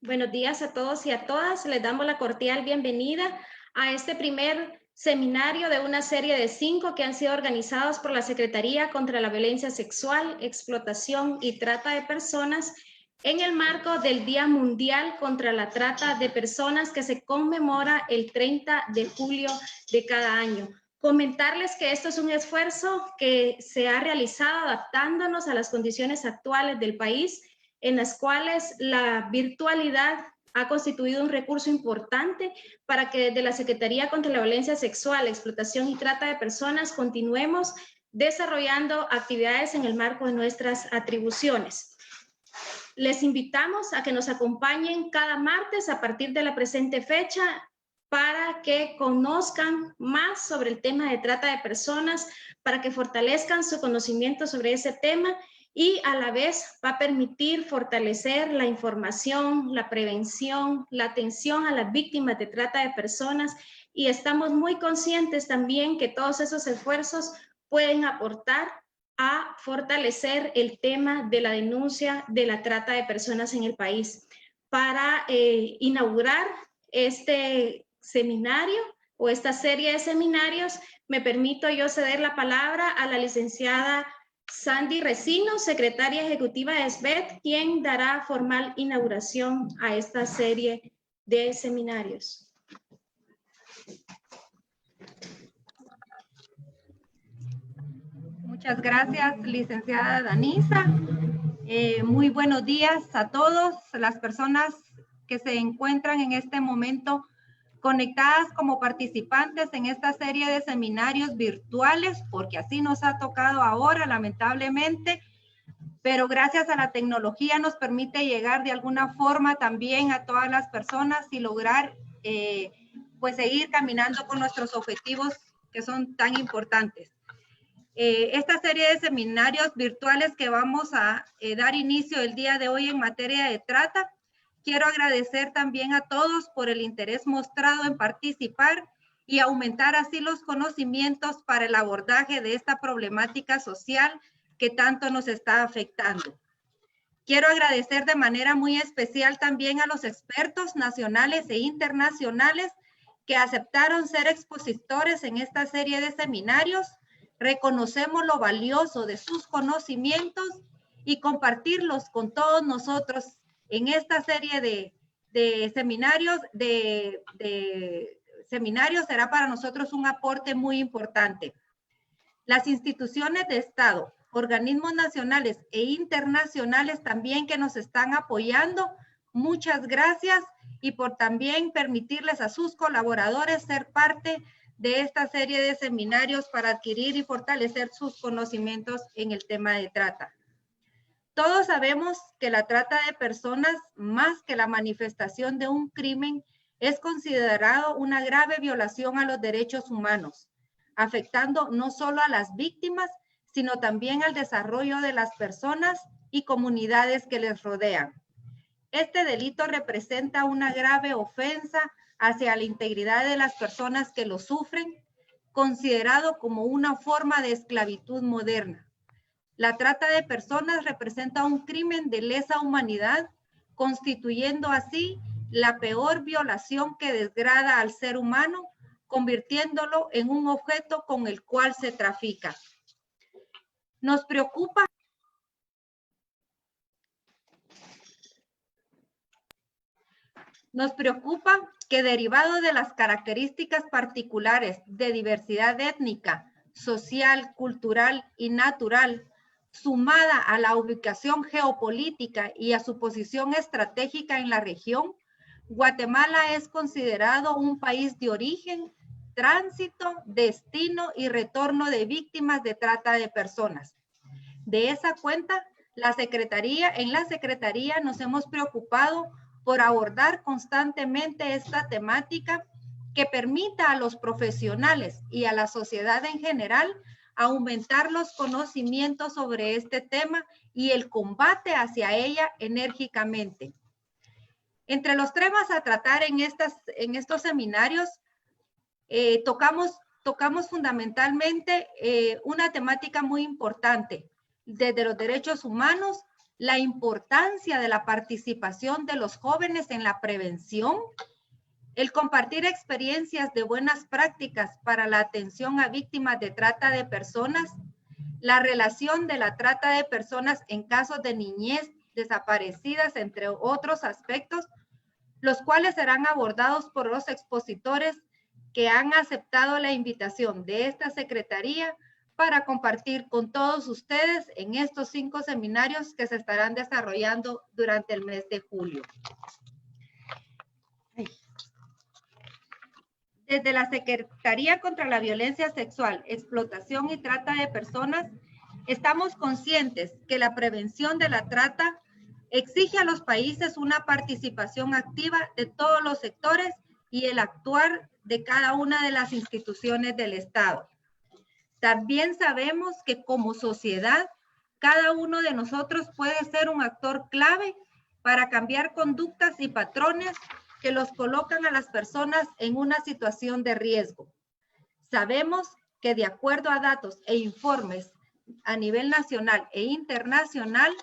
Buenos días a todos y a todas. Les damos la cordial bienvenida a este primer seminario de una serie de 5 que han sido organizados por la Secretaría contra la Violencia Sexual, Explotación y Trata de Personas en el marco del Día Mundial contra la Trata de Personas que se conmemora el 30 de julio de cada año. Comentarles que esto es un esfuerzo que se ha realizado adaptándonos a las condiciones actuales del país, en las cuales la virtualidad ha constituido un recurso importante para que desde la Secretaría contra la Violencia Sexual, Explotación y Trata de Personas continuemos desarrollando actividades en el marco de nuestras atribuciones. Les invitamos a que nos acompañen cada martes a partir de la presente fecha para que conozcan más sobre el tema de trata de personas, para que fortalezcan su conocimiento sobre ese tema y a la vez va a permitir fortalecer la información, la prevención, la atención a las víctimas de trata de personas, y estamos muy conscientes también que todos esos esfuerzos pueden aportar a fortalecer el tema de la denuncia de la trata de personas en el país. Para inaugurar este seminario o esta serie de seminarios, me permito yo ceder la palabra a la licenciada Sandy Resino, secretaria ejecutiva de SBET, quien dará formal inauguración a esta serie de seminarios. Muchas gracias, licenciada Danisa. Muy buenos días a todos las personas que se encuentran en este momento conectadas como participantes en esta serie de seminarios virtuales, porque así nos ha tocado ahora, lamentablemente, pero gracias a la tecnología nos permite llegar de alguna forma también a todas las personas y lograr pues seguir caminando con nuestros objetivos que son tan importantes. Esta serie de seminarios virtuales que vamos a dar inicio el día de hoy en materia de trata, quiero agradecer también a todos por el interés mostrado en participar y aumentar así los conocimientos para el abordaje de esta problemática social que tanto nos está afectando. Quiero agradecer de manera muy especial también a los expertos nacionales e internacionales que aceptaron ser expositores en esta serie de seminarios. Reconocemos lo valioso de sus conocimientos y compartirlos con todos nosotros en esta serie de seminarios. Seminarios será para nosotros un aporte muy importante. Las instituciones de Estado, organismos nacionales e internacionales también que nos están apoyando, muchas gracias, y por también permitirles a sus colaboradores ser parte de esta serie de seminarios para adquirir y fortalecer sus conocimientos en el tema de trata. Todos sabemos que la trata de personas, más que la manifestación de un crimen, es considerado una grave violación a los derechos humanos, afectando no solo a las víctimas, sino también al desarrollo de las personas y comunidades que les rodean. Este delito representa una grave ofensa hacia la integridad de las personas que lo sufren, considerado como una forma de esclavitud moderna. La trata de personas representa un crimen de lesa humanidad, constituyendo así la peor violación que desgrada al ser humano, convirtiéndolo en un objeto con el cual se trafica. Nos preocupa que, derivado de las características particulares de diversidad étnica, social, cultural y natural, sumada a la ubicación geopolítica y a su posición estratégica en la región, Guatemala es considerado un país de origen, tránsito, destino y retorno de víctimas de trata de personas. De esa cuenta, en la Secretaría nos hemos preocupado por abordar constantemente esta temática que permita a los profesionales y a la sociedad en general aumentar los conocimientos sobre este tema y el combate hacia ella enérgicamente. Entre los temas a tratar en estos seminarios, tocamos fundamentalmente una temática muy importante, desde los derechos humanos, la importancia de la participación de los jóvenes en la prevención, el compartir experiencias de buenas prácticas para la atención a víctimas de trata de personas, la relación de la trata de personas en casos de niñez desaparecidas, entre otros aspectos, los cuales serán abordados por los expositores que han aceptado la invitación de esta Secretaría para compartir con todos ustedes en estos 5 seminarios que se estarán desarrollando durante el mes de julio. Desde la Secretaría contra la Violencia Sexual, Explotación y Trata de Personas, estamos conscientes que la prevención de la trata exige a los países una participación activa de todos los sectores y el actuar de cada una de las instituciones del Estado. También sabemos que como sociedad, cada uno de nosotros puede ser un actor clave para cambiar conductas y patrones que los colocan a las personas en una situación de riesgo. Sabemos que de acuerdo a datos e informes a nivel nacional e internacional,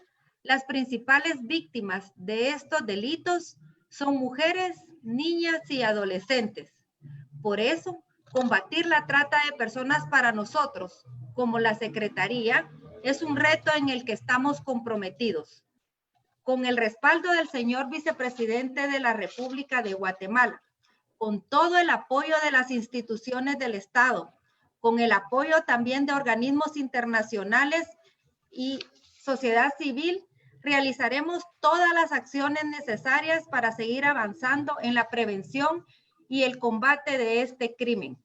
las principales víctimas de estos delitos son mujeres, niñas y adolescentes. Por eso, combatir la trata de personas para nosotros, como la Secretaría, es un reto en el que estamos comprometidos. Con el respaldo del señor vicepresidente de la República de Guatemala, con todo el apoyo de las instituciones del Estado, con el apoyo también de organismos internacionales y sociedad civil, realizaremos todas las acciones necesarias para seguir avanzando en la prevención y el combate de este crimen,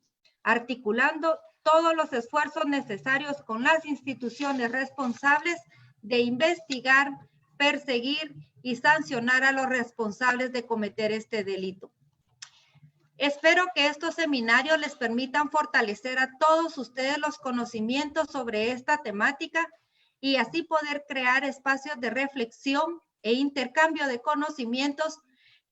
articulando todos los esfuerzos necesarios con las instituciones responsables de investigar, perseguir y sancionar a los responsables de cometer este delito. Espero que estos seminarios les permitan fortalecer a todos ustedes los conocimientos sobre esta temática y así poder crear espacios de reflexión e intercambio de conocimientos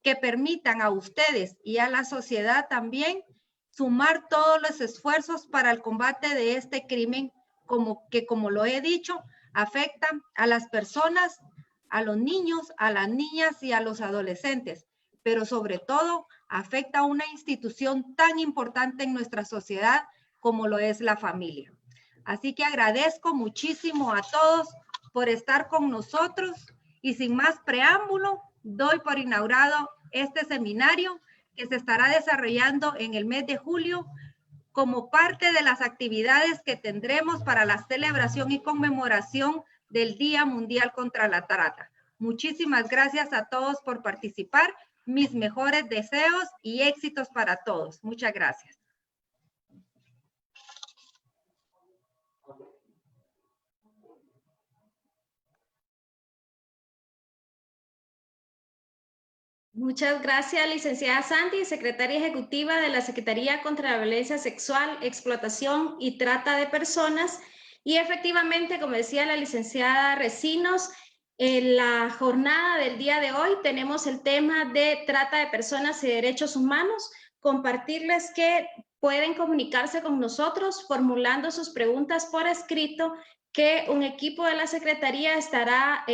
que permitan a ustedes y a la sociedad también sumar todos los esfuerzos para el combate de este crimen, como lo he dicho, afecta a las personas, a los niños, a las niñas y a los adolescentes, pero sobre todo afecta a una institución tan importante en nuestra sociedad como lo es la familia. Así que agradezco muchísimo a todos por estar con nosotros y sin más preámbulo, doy por inaugurado este seminario que se estará desarrollando en el mes de julio como parte de las actividades que tendremos para la celebración y conmemoración del Día Mundial contra la Trata. Muchísimas gracias a todos por participar. Mis mejores deseos y éxitos para todos. Muchas gracias. Muchas gracias, licenciada Sandy, secretaria ejecutiva de la Secretaría contra la Violencia Sexual, Explotación y Trata de Personas. Y efectivamente, como decía la licenciada Recinos, en la jornada del día de hoy tenemos el tema de trata de personas y derechos humanos. Compartirles que pueden comunicarse con nosotros formulando sus preguntas por escrito, que un equipo de la Secretaría estará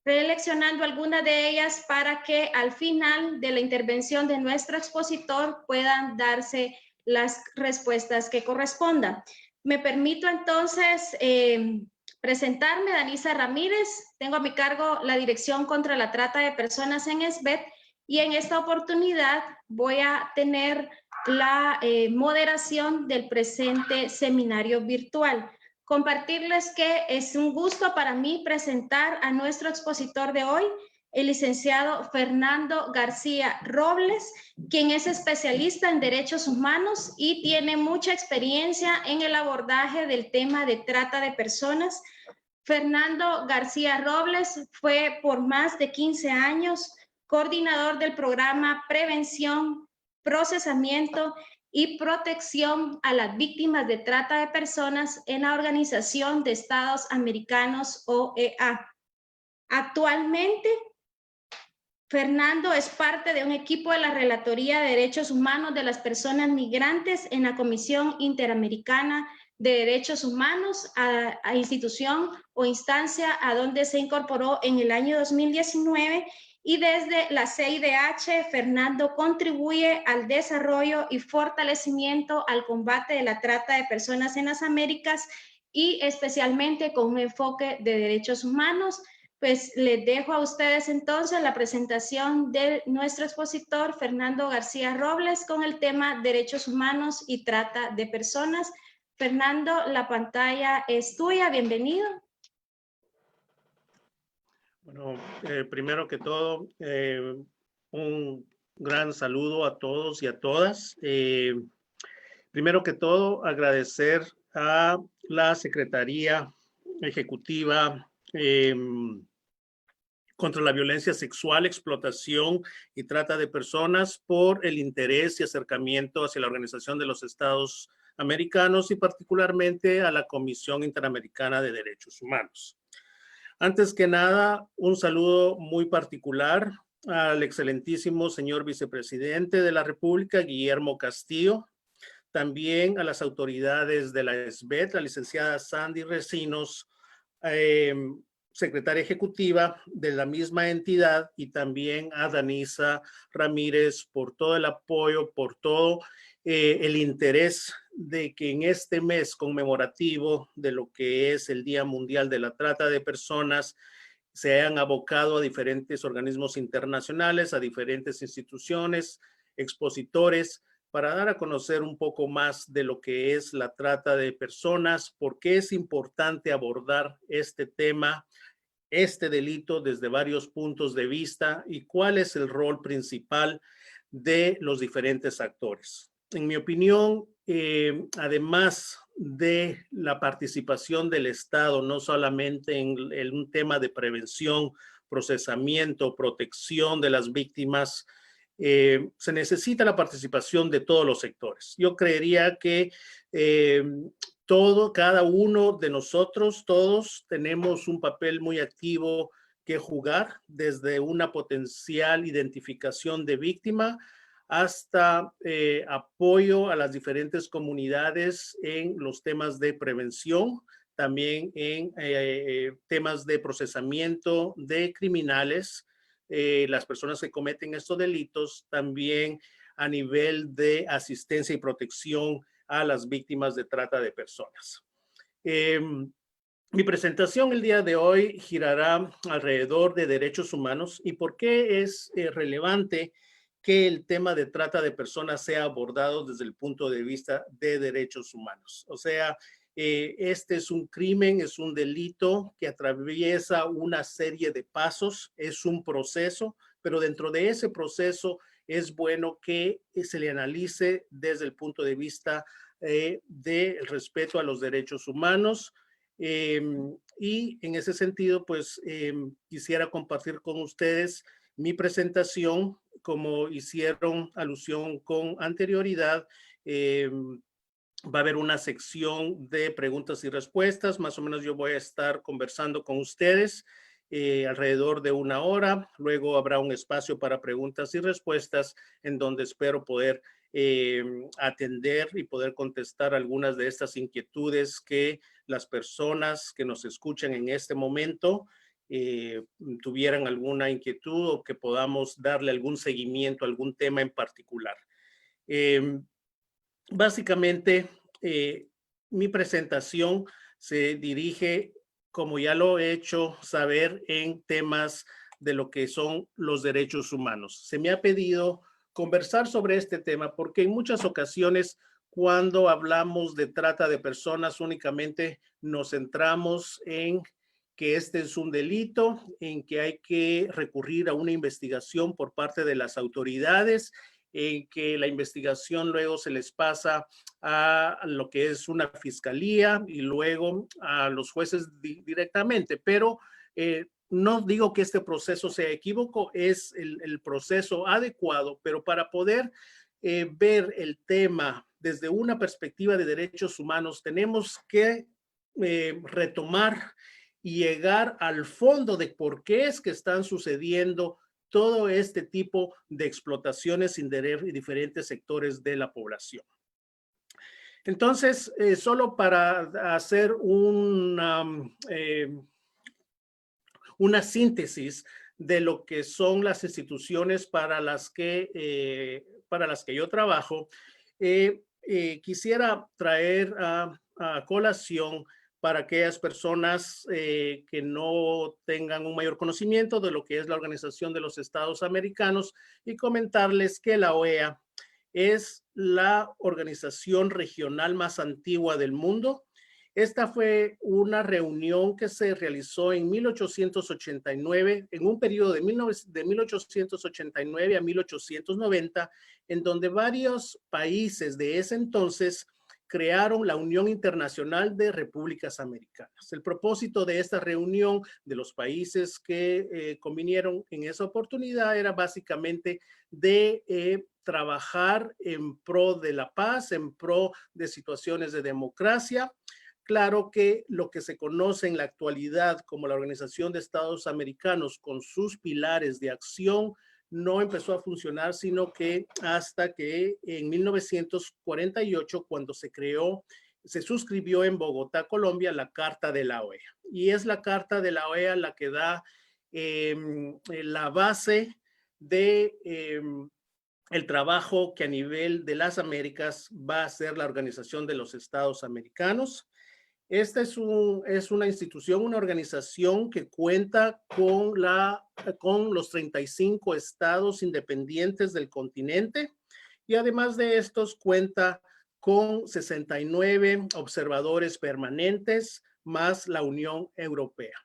preseleccionando algunas de ellas para que al final de la intervención de nuestro expositor puedan darse las respuestas que correspondan. Me permito entonces presentarme, Danisa Ramírez. Tengo a mi cargo la Dirección contra la Trata de Personas en SBET y en esta oportunidad voy a tener la moderación del presente seminario virtual. Compartirles que es un gusto para mí presentar a nuestro expositor de hoy, el licenciado Fernando García Robles, quien es especialista en derechos humanos y tiene mucha experiencia en el abordaje del tema de trata de personas. Fernando García Robles fue por más de 15 años coordinador del programa Prevención, Procesamiento y protección a las víctimas de trata de personas en la Organización de Estados Americanos, OEA. Actualmente, Fernando es parte de un equipo de la Relatoría de Derechos Humanos de las Personas Migrantes en la Comisión Interamericana de Derechos Humanos, a institución o instancia a donde se incorporó en el año 2019, y desde la CIDH, Fernando contribuye al desarrollo y fortalecimiento al combate de la trata de personas en las Américas y especialmente con un enfoque de derechos humanos. Pues les dejo a ustedes entonces la presentación de nuestro expositor, Fernando García Robles, con el tema Derechos Humanos y Trata de Personas. Fernando, la pantalla es tuya, bienvenido. Bueno, primero que todo, un gran saludo a todos y a todas. Primero que todo, agradecer a la Secretaría Ejecutiva contra la Violencia Sexual, Explotación y Trata de Personas por el interés y acercamiento hacia la Organización de los Estados Americanos y particularmente a la Comisión Interamericana de Derechos Humanos. Antes que nada, un saludo muy particular al excelentísimo señor vicepresidente de la República, Guillermo Castillo, también a las autoridades de la SBET, la licenciada Sandy Recinos, secretaria ejecutiva de la misma entidad, y también a Danisa Ramírez por todo el apoyo, por todo el interés de que en este mes conmemorativo de lo que es el Día Mundial de la Trata de Personas se hayan abocado a diferentes organismos internacionales, a diferentes instituciones, expositores, para dar a conocer un poco más de lo que es la trata de personas, por qué es importante abordar este tema, este delito desde varios puntos de vista y cuál es el rol principal de los diferentes actores. En mi opinión, además de la participación del Estado, no solamente en un tema de prevención, procesamiento, protección de las víctimas, se necesita la participación de todos los sectores. Yo creería que cada uno de nosotros, todos tenemos un papel muy activo que jugar, desde una potencial identificación de víctima hasta apoyo a las diferentes comunidades en los temas de prevención, también en temas de procesamiento de criminales, las personas que cometen estos delitos, también a nivel de asistencia y protección a las víctimas de trata de personas. Mi presentación el día de hoy girará alrededor de derechos humanos y por qué es relevante que el tema de trata de personas sea abordado desde el punto de vista de derechos humanos. O sea, este es un crimen, es un delito que atraviesa una serie de pasos, es un proceso, pero dentro de ese proceso es bueno que se le analice desde el punto de vista del respeto a los derechos humanos. Y en ese sentido, pues quisiera compartir con ustedes mi presentación, como hicieron alusión con anterioridad. Va a haber una sección de preguntas y respuestas. Más o menos yo voy a estar conversando con ustedes alrededor de 1 hora. Luego habrá un espacio para preguntas y respuestas en donde espero poder atender y poder contestar algunas de estas inquietudes que las personas que nos escuchan en este momento tuvieran alguna inquietud o que podamos darle algún seguimiento a algún tema en particular. Básicamente, mi presentación se dirige, como ya lo he hecho saber, en temas de lo que son los derechos humanos. Se me ha pedido conversar sobre este tema porque en muchas ocasiones cuando hablamos de trata de personas únicamente nos centramos en que este es un delito, en que hay que recurrir a una investigación por parte de las autoridades, en que la investigación luego se les pasa a lo que es una fiscalía y luego a los jueces directamente, pero no digo que este proceso sea equívoco, es el proceso adecuado, pero para poder ver el tema desde una perspectiva de derechos humanos, tenemos que retomar y llegar al fondo de por qué es que están sucediendo todo este tipo de explotaciones en diferentes sectores de la población. Entonces, solo para hacer una síntesis de lo que son las instituciones para las que yo trabajo, quisiera traer a colación para aquellas personas que no tengan un mayor conocimiento de lo que es la Organización de los Estados Americanos y comentarles que la OEA es la organización regional más antigua del mundo. Esta fue una reunión que se realizó en 1889, en un periodo de 1889 a 1890, en donde varios países de ese entonces crearon la Unión Internacional de Repúblicas Americanas. El propósito de esta reunión de los países que convinieron en esa oportunidad era básicamente de trabajar en pro de la paz, en pro de situaciones de democracia. Claro que lo que se conoce en la actualidad como la Organización de Estados Americanos con sus pilares de acción no empezó a funcionar, sino que hasta que en 1948, cuando se suscribió en Bogotá, Colombia, la Carta de la OEA. Y es la Carta de la OEA la que da la base de el trabajo que a nivel de las Américas va a hacer la Organización de los Estados Americanos. Esta es una institución, una organización que cuenta con los 35 estados independientes del continente y además de estos cuenta con 69 observadores permanentes más la Unión Europea.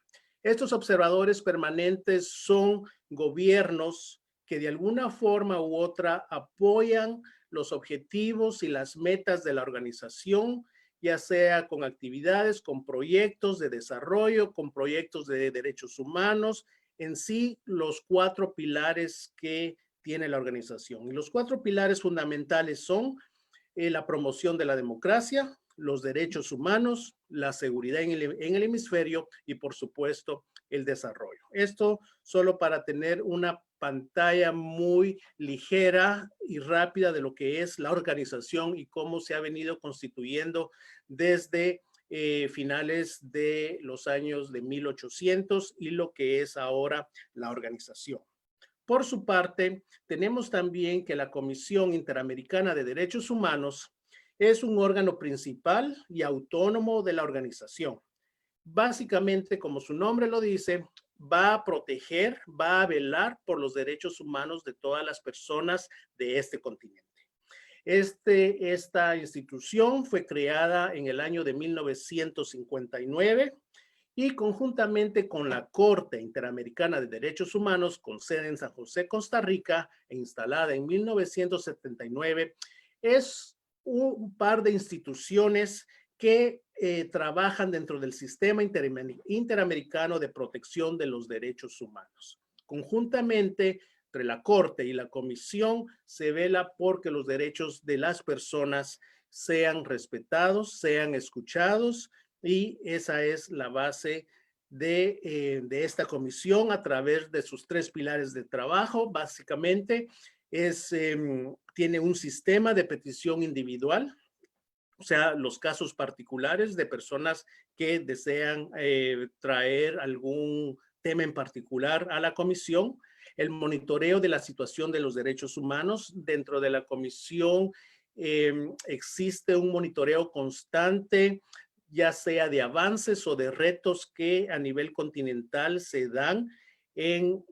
Estos observadores permanentes son gobiernos que de alguna forma u otra apoyan los objetivos y las metas de la organización, ya sea con actividades, con proyectos de desarrollo, con proyectos de derechos humanos, en sí los 4 pilares que tiene la organización. Y los 4 pilares fundamentales son la promoción de la democracia, los derechos humanos, la seguridad en el hemisferio y, por supuesto, el desarrollo. Esto solo para tener una pantalla muy ligera y rápida de lo que es la organización y cómo se ha venido constituyendo desde finales de los años de 1800 y lo que es ahora la organización. Por su parte, tenemos también que la Comisión Interamericana de Derechos Humanos es un órgano principal y autónomo de la organización. Básicamente, como su nombre lo dice, va a proteger, va a velar por los derechos humanos de todas las personas de este continente. Esta institución fue creada en el año de 1959 y conjuntamente con la Corte Interamericana de Derechos Humanos, con sede en San José, Costa Rica, e instalada en 1979, es un par de instituciones que trabajan dentro del sistema interamericano de protección de los derechos humanos. Conjuntamente, entre la Corte y la Comisión, se vela porque los derechos de las personas sean respetados, sean escuchados, y esa es la base de esta comisión a través de sus 3 pilares de trabajo. Básicamente, tiene un sistema de petición individual, o sea, los casos particulares de personas que desean traer algún tema en particular a la comisión, el monitoreo de la situación de los derechos humanos. Dentro de la comisión existe un monitoreo constante, ya sea de avances o de retos que a nivel continental se dan en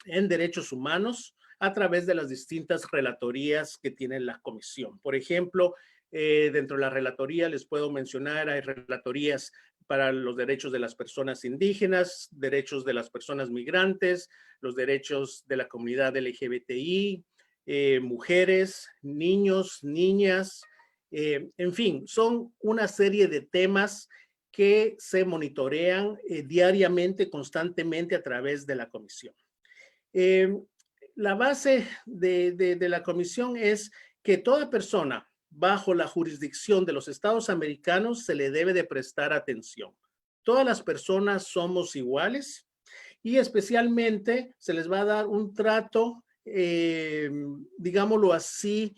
derechos humanos a través de las distintas relatorías que tiene la comisión. Por ejemplo, dentro de la relatoría les puedo mencionar, hay relatorías para los derechos de las personas indígenas, derechos de las personas migrantes, los derechos de la comunidad LGBTI, mujeres, niños, niñas, en fin, son una serie de temas que se monitorean diariamente, constantemente a través de la comisión. La base de la comisión es que toda persona bajo la jurisdicción de los Estados Americanos se le debe de prestar atención. Todas las personas somos iguales y especialmente se les va a dar un trato, digámoslo así,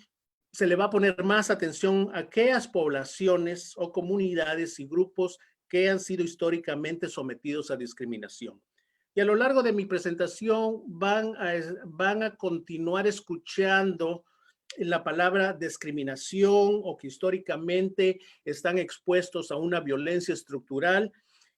se le va a poner más atención a aquellas poblaciones o comunidades y grupos que han sido históricamente sometidos a discriminación. Y a lo largo de mi presentación van a continuar escuchando la palabra discriminación o que históricamente están expuestos a una violencia estructural.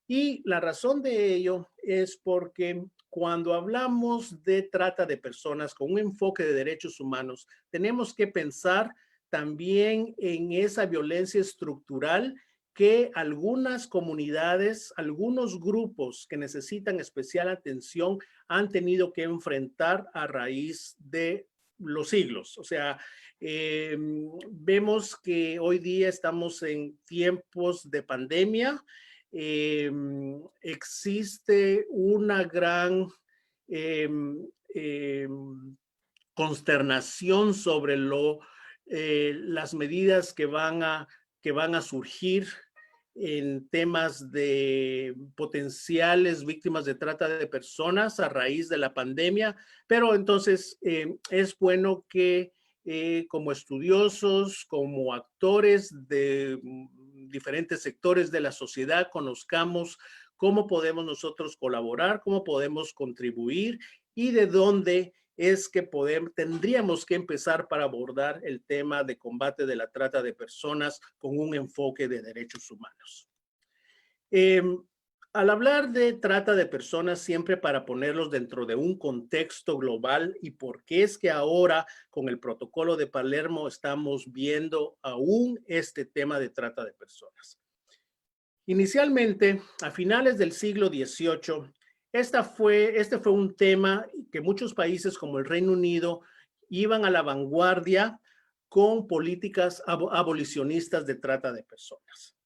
Y la razón de ello es porque cuando hablamos de trata de personas con un enfoque de derechos humanos, tenemos que pensar también en esa violencia estructural que algunas comunidades, algunos grupos que necesitan especial atención han tenido que enfrentar a raíz de los siglos. O sea, vemos que hoy día estamos en tiempos de pandemia. Existe una gran consternación sobre las medidas que van a surgir en temas de potenciales víctimas de trata de personas a raíz de la pandemia, pero entonces es bueno que como estudiosos, como actores de diferentes sectores de la sociedad, conozcamos cómo podemos nosotros colaborar, cómo podemos contribuir y de dónde es que tendríamos que empezar para abordar el tema de combate de la trata de personas con un enfoque de derechos humanos. Al hablar de trata de personas, siempre para ponerlos dentro de un contexto global y por qué es que ahora con el protocolo de Palermo estamos viendo aún este tema de trata de personas. Inicialmente, a finales del siglo XVIII, este fue un tema que muchos países como el Reino Unido iban a la vanguardia con políticas abolicionistas de trata de personas.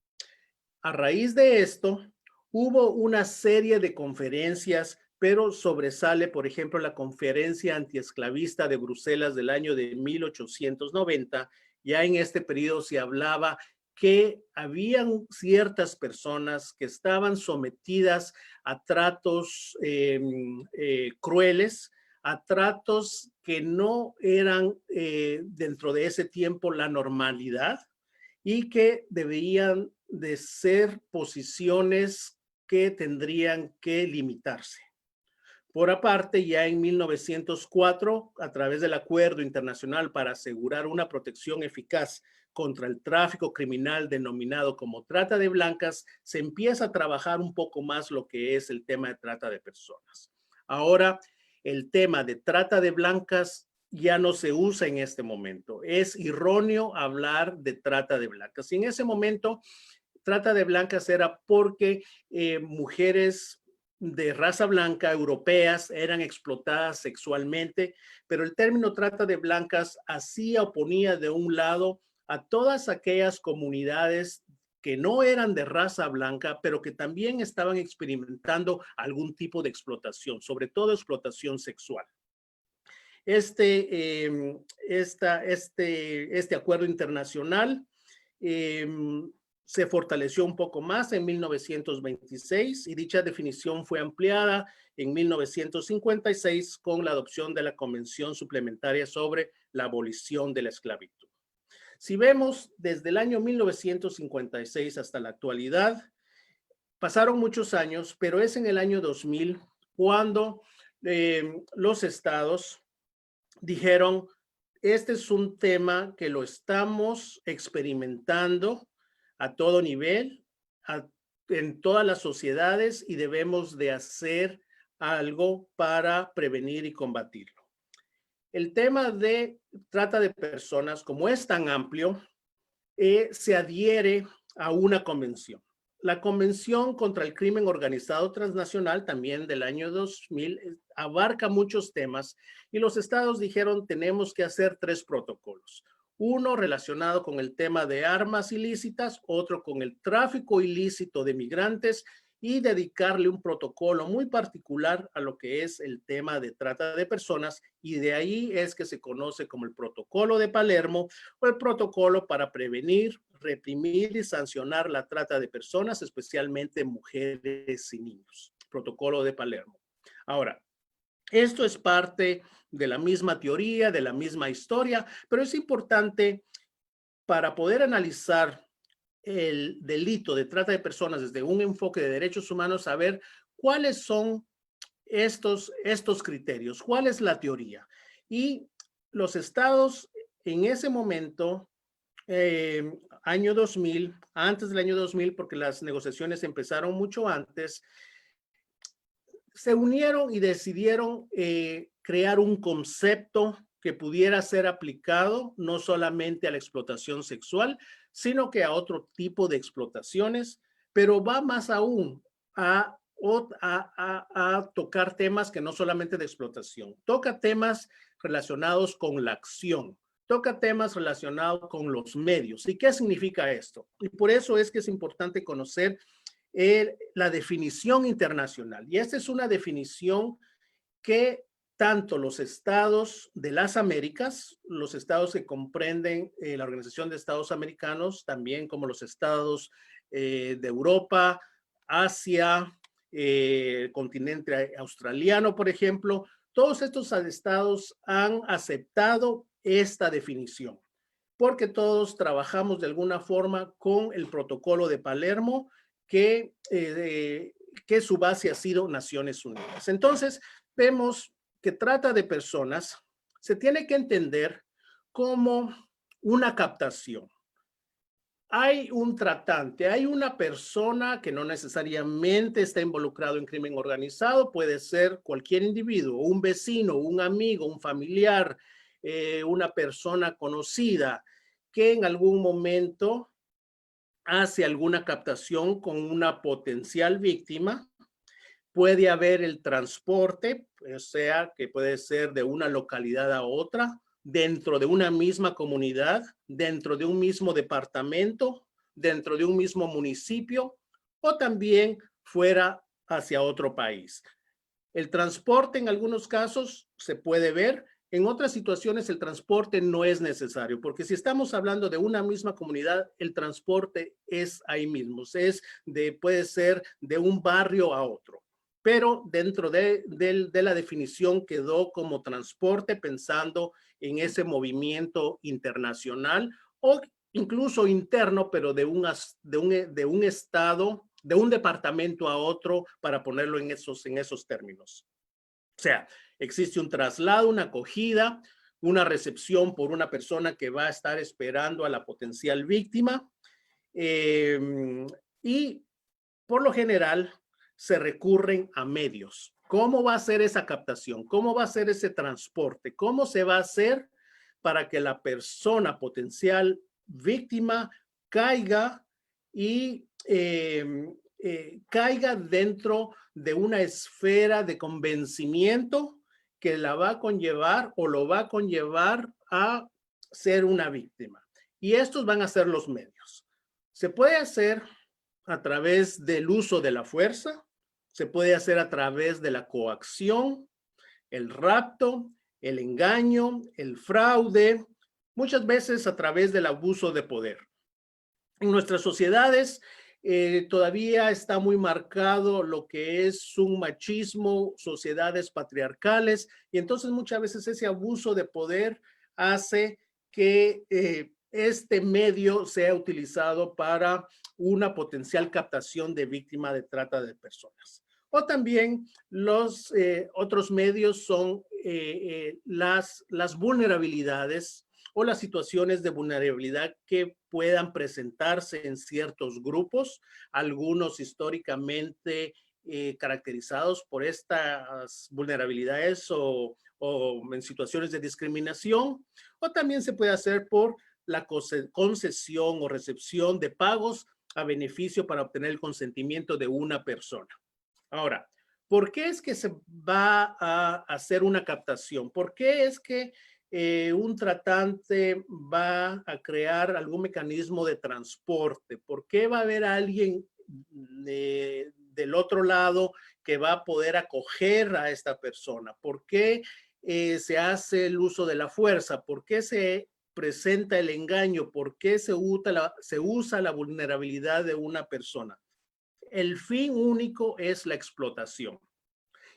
A raíz de esto, hubo una serie de conferencias, pero sobresale, por ejemplo, la Conferencia Antiesclavista de Bruselas del año de 1890. Ya en este periodo se hablaba que habían ciertas personas que estaban sometidas a tratos crueles, a tratos que no eran dentro de ese tiempo la normalidad y que debían de ser posiciones que tendrían que limitarse. Por aparte, ya en 1904, a través del Acuerdo Internacional para asegurar una protección eficaz contra el tráfico criminal denominado como trata de blancas, se empieza a trabajar un poco más lo que es el tema de trata de personas. Ahora, el tema de trata de blancas ya no se usa en este momento. Es erróneo hablar de trata de blancas. Y en ese momento, trata de blancas era porque mujeres de raza blanca, europeas, eran explotadas sexualmente, pero el término trata de blancas hacía o ponía de un lado a todas aquellas comunidades que no eran de raza blanca, pero que también estaban experimentando algún tipo de explotación, sobre todo explotación sexual. Este acuerdo internacional se fortaleció un poco más en 1926 y dicha definición fue ampliada en 1956 con la adopción de la Convención Suplementaria sobre la Abolición de la Esclavitud. Si vemos desde el año 1956 hasta la actualidad, pasaron muchos años, pero es en el año 2000 cuando los estados dijeron, este es un tema que lo estamos experimentando a todo nivel, en todas las sociedades y debemos de hacer algo para prevenir y combatirlo. El tema de trata de personas, como es tan amplio, se adhiere a una convención. La Convención contra el Crimen Organizado Transnacional, también del año 2000, abarca muchos temas y los estados dijeron tenemos que hacer 3 protocolos. Uno relacionado con el tema de armas ilícitas, otro con el tráfico ilícito de migrantes y dedicarle un protocolo muy particular a lo que es el tema de trata de personas y de ahí es que se conoce como el Protocolo de Palermo o el protocolo para prevenir, reprimir y sancionar la trata de personas, especialmente mujeres y niños. Protocolo de Palermo. Ahora, Esto es parte de la misma teoría, de la misma historia, pero es importante para poder analizar el delito de trata de personas desde un enfoque de derechos humanos, saber cuáles son estos criterios, cuál es la teoría. Y los estados en ese momento, año 2000, antes del año 2000, porque las negociaciones empezaron mucho antes, se unieron y decidieron crear un concepto que pudiera ser aplicado no solamente a la explotación sexual, sino que a otro tipo de explotaciones, pero va más aún a tocar temas que no solamente de explotación, toca temas relacionados con la acción, toca temas relacionados con los medios. ¿Y qué significa esto? Y por eso es que es importante conocer la definición internacional. Y esta es una definición que tanto los estados de las Américas, los estados que comprenden la Organización de Estados Americanos, también como los estados de Europa, Asia, continente australiano, por ejemplo, todos estos estados han aceptado esta definición, porque todos trabajamos de alguna forma con el protocolo de Palermo, que su base ha sido Naciones Unidas. Entonces, vemos que trata de personas, se tiene que entender como una captación. Hay un tratante, hay una persona que no necesariamente está involucrado en crimen organizado, puede ser cualquier individuo, un vecino, un amigo, un familiar, una persona conocida que en algún momento hace alguna captación con una potencial víctima. Puede haber el transporte, o sea, que puede ser de una localidad a otra, dentro de una misma comunidad, dentro de un mismo departamento, dentro de un mismo municipio, o también fuera hacia otro país. El transporte en algunos casos se puede ver, en otras situaciones el transporte no es necesario, porque si estamos hablando de una misma comunidad, el transporte es ahí mismo, puede ser de un barrio a otro. Pero dentro de la definición quedó como transporte pensando en ese movimiento internacional o incluso interno, pero de un estado, de un departamento a otro, para ponerlo en esos términos. O sea, existe un traslado, una acogida, una recepción por una persona que va a estar esperando a la potencial víctima, y por lo general se recurren a medios. ¿Cómo va a ser esa captación? ¿Cómo va a ser ese transporte? ¿Cómo se va a hacer para que la persona potencial víctima caiga y caiga dentro de una esfera de convencimiento que la va a conllevar o lo va a conllevar a ser una víctima? Y estos van a ser los medios. Se puede hacer a través del uso de la fuerza, se puede hacer a través de la coacción, el rapto, el engaño, el fraude, muchas veces a través del abuso de poder. En nuestras sociedades todavía está muy marcado lo que es un machismo, sociedades patriarcales, y entonces muchas veces ese abuso de poder hace que este medio sea utilizado para una potencial captación de víctima de trata de personas. O también los otros medios son las vulnerabilidades o las situaciones de vulnerabilidad que puedan presentarse en ciertos grupos, algunos históricamente caracterizados por estas vulnerabilidades o en situaciones de discriminación, o también se puede hacer por la concesión o recepción de pagos a beneficio para obtener el consentimiento de una persona. Ahora, ¿por qué es que se va a hacer una captación? ¿Por qué es que un tratante va a crear algún mecanismo de transporte? ¿Por qué va a haber alguien del otro lado que va a poder acoger a esta persona? ¿Por qué se hace el uso de la fuerza? ¿Por qué se presenta el engaño? ¿Por qué se usa la vulnerabilidad de una persona? El fin único es la explotación.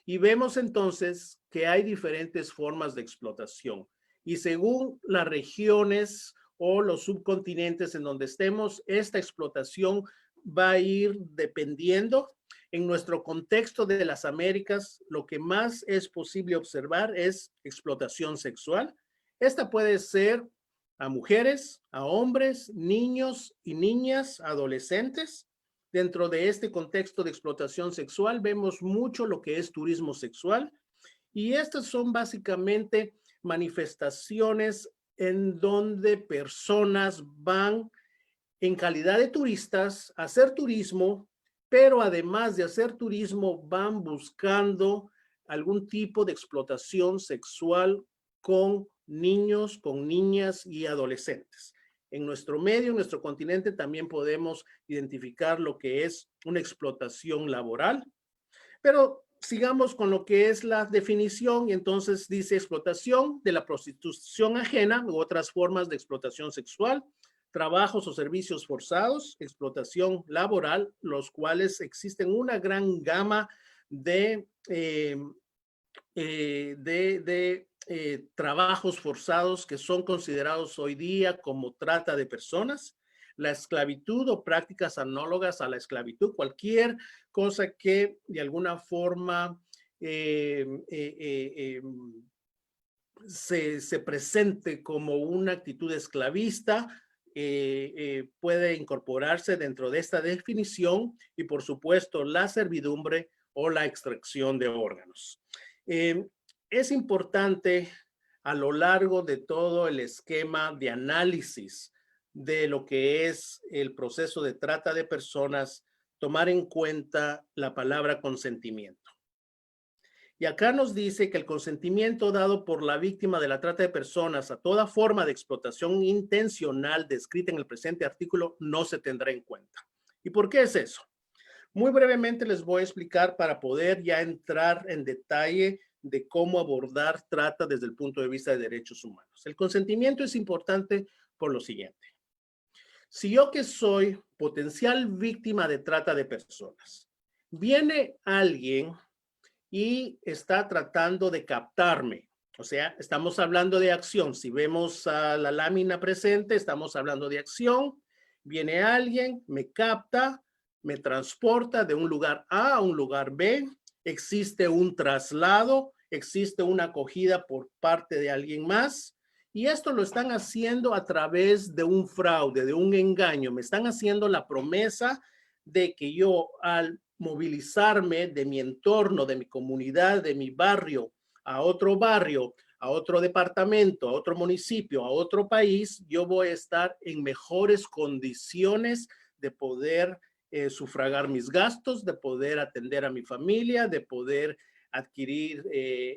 Y vemos entonces que hay diferentes formas de explotación. Y según las regiones o los subcontinentes en donde estemos, esta explotación va a ir dependiendo. En nuestro contexto de las Américas, lo que más es posible observar es explotación sexual. Esta puede ser a mujeres, a hombres, niños y niñas, adolescentes. Dentro de este contexto de explotación sexual vemos mucho lo que es turismo sexual, y estas son básicamente manifestaciones en donde personas van en calidad de turistas a hacer turismo, pero además de hacer turismo van buscando algún tipo de explotación sexual con niños, con niñas y adolescentes. En nuestro medio, en nuestro continente, también podemos identificar lo que es una explotación laboral, pero sigamos con lo que es la definición, y entonces dice explotación de la prostitución ajena u otras formas de explotación sexual, trabajos o servicios forzados, explotación laboral, los cuales existen una gran gama de trabajos forzados que son considerados hoy día como trata de personas, la esclavitud o prácticas análogas a la esclavitud, cualquier cosa que de alguna forma se presente como una actitud esclavista, puede incorporarse dentro de esta definición, y por supuesto la servidumbre o la extracción de órganos. Es importante a lo largo de todo el esquema de análisis de lo que es el proceso de trata de personas, tomar en cuenta la palabra consentimiento. Y acá nos dice que el consentimiento dado por la víctima de la trata de personas a toda forma de explotación intencional descrita en el presente artículo no se tendrá en cuenta. ¿Y por qué es eso? Muy brevemente les voy a explicar para poder ya entrar en detalle de cómo abordar trata desde el punto de vista de derechos humanos. El consentimiento es importante por lo siguiente. Si yo, que soy potencial víctima de trata de personas, viene alguien y está tratando de captarme, o sea, estamos hablando de acción. Si vemos a la lámina presente, estamos hablando de acción. Viene alguien, me capta, me transporta de un lugar A a un lugar B, existe un traslado, existe una acogida por parte de alguien más, y esto lo están haciendo a través de un fraude, de un engaño. Me están haciendo la promesa de que yo, al movilizarme de mi entorno, de mi comunidad, de mi barrio, a otro departamento, a otro municipio, a otro país, yo voy a estar en mejores condiciones de poder sufragar mis gastos, de poder atender a mi familia, de poder adquirir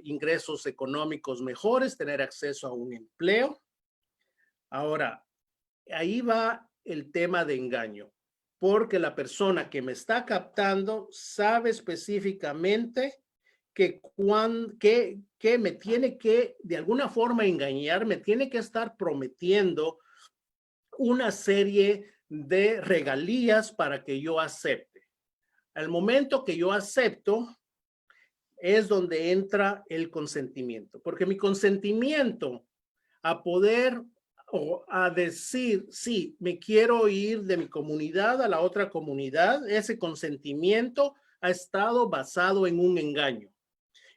ingresos económicos mejores, tener acceso a un empleo. Ahora, ahí va el tema de engaño, porque la persona que me está captando sabe específicamente que me tiene que de alguna forma engañar, me tiene que estar prometiendo una serie de regalías para que yo acepte. Al momento que yo acepto es donde entra el consentimiento, porque mi consentimiento a poder o a decir, sí, me quiero ir de mi comunidad a la otra comunidad, ese consentimiento ha estado basado en un engaño.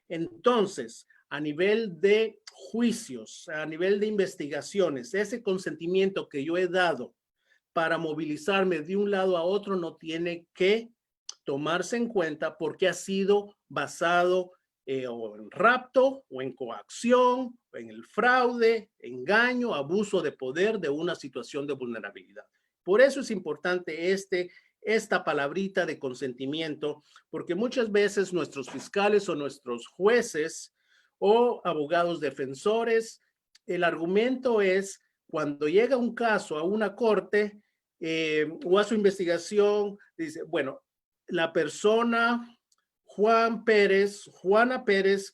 Entonces, a nivel de juicios, a nivel de investigaciones, ese consentimiento que yo he dado para movilizarme de un lado a otro no tiene que tomarse en cuenta, porque ha sido basado o en rapto, o en coacción, o en el fraude, engaño, abuso de poder de una situación de vulnerabilidad. Por eso es importante esta palabrita de consentimiento, porque muchas veces nuestros fiscales o nuestros jueces o abogados defensores, el argumento es, cuando llega un caso a una corte o a su investigación, dice, bueno, la persona Juana Pérez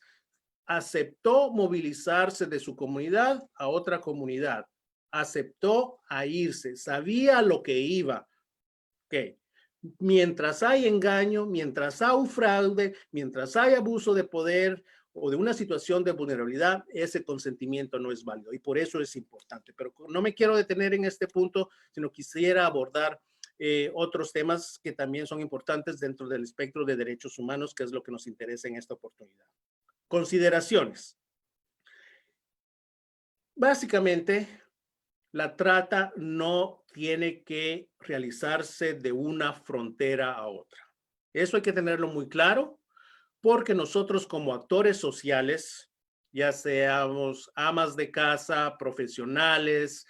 aceptó movilizarse de su comunidad a otra comunidad, aceptó a irse, sabía lo que iba. Okay. Mientras hay engaño, mientras hay fraude, mientras hay abuso de poder o de una situación de vulnerabilidad, ese consentimiento no es válido y por eso es importante. Pero no me quiero detener en este punto, sino quisiera abordar otros temas que también son importantes dentro del espectro de derechos humanos, que es lo que nos interesa en esta oportunidad. Consideraciones. Básicamente, la trata no tiene que realizarse de una frontera a otra. Eso hay que tenerlo muy claro, porque nosotros como actores sociales, ya seamos amas de casa, profesionales,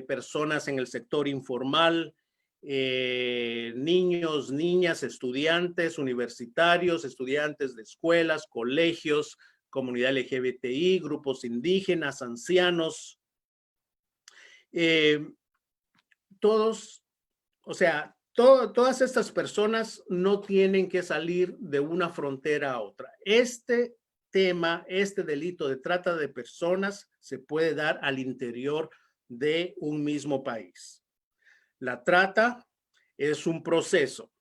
personas en el sector informal, niños, niñas, estudiantes universitarios, estudiantes de escuelas, colegios, comunidad LGBTI, grupos indígenas, ancianos, todos, o sea, todas estas personas no tienen que salir de una frontera a otra. Este tema, este delito de trata de personas se puede dar al interior de un mismo país. La trata es un proceso.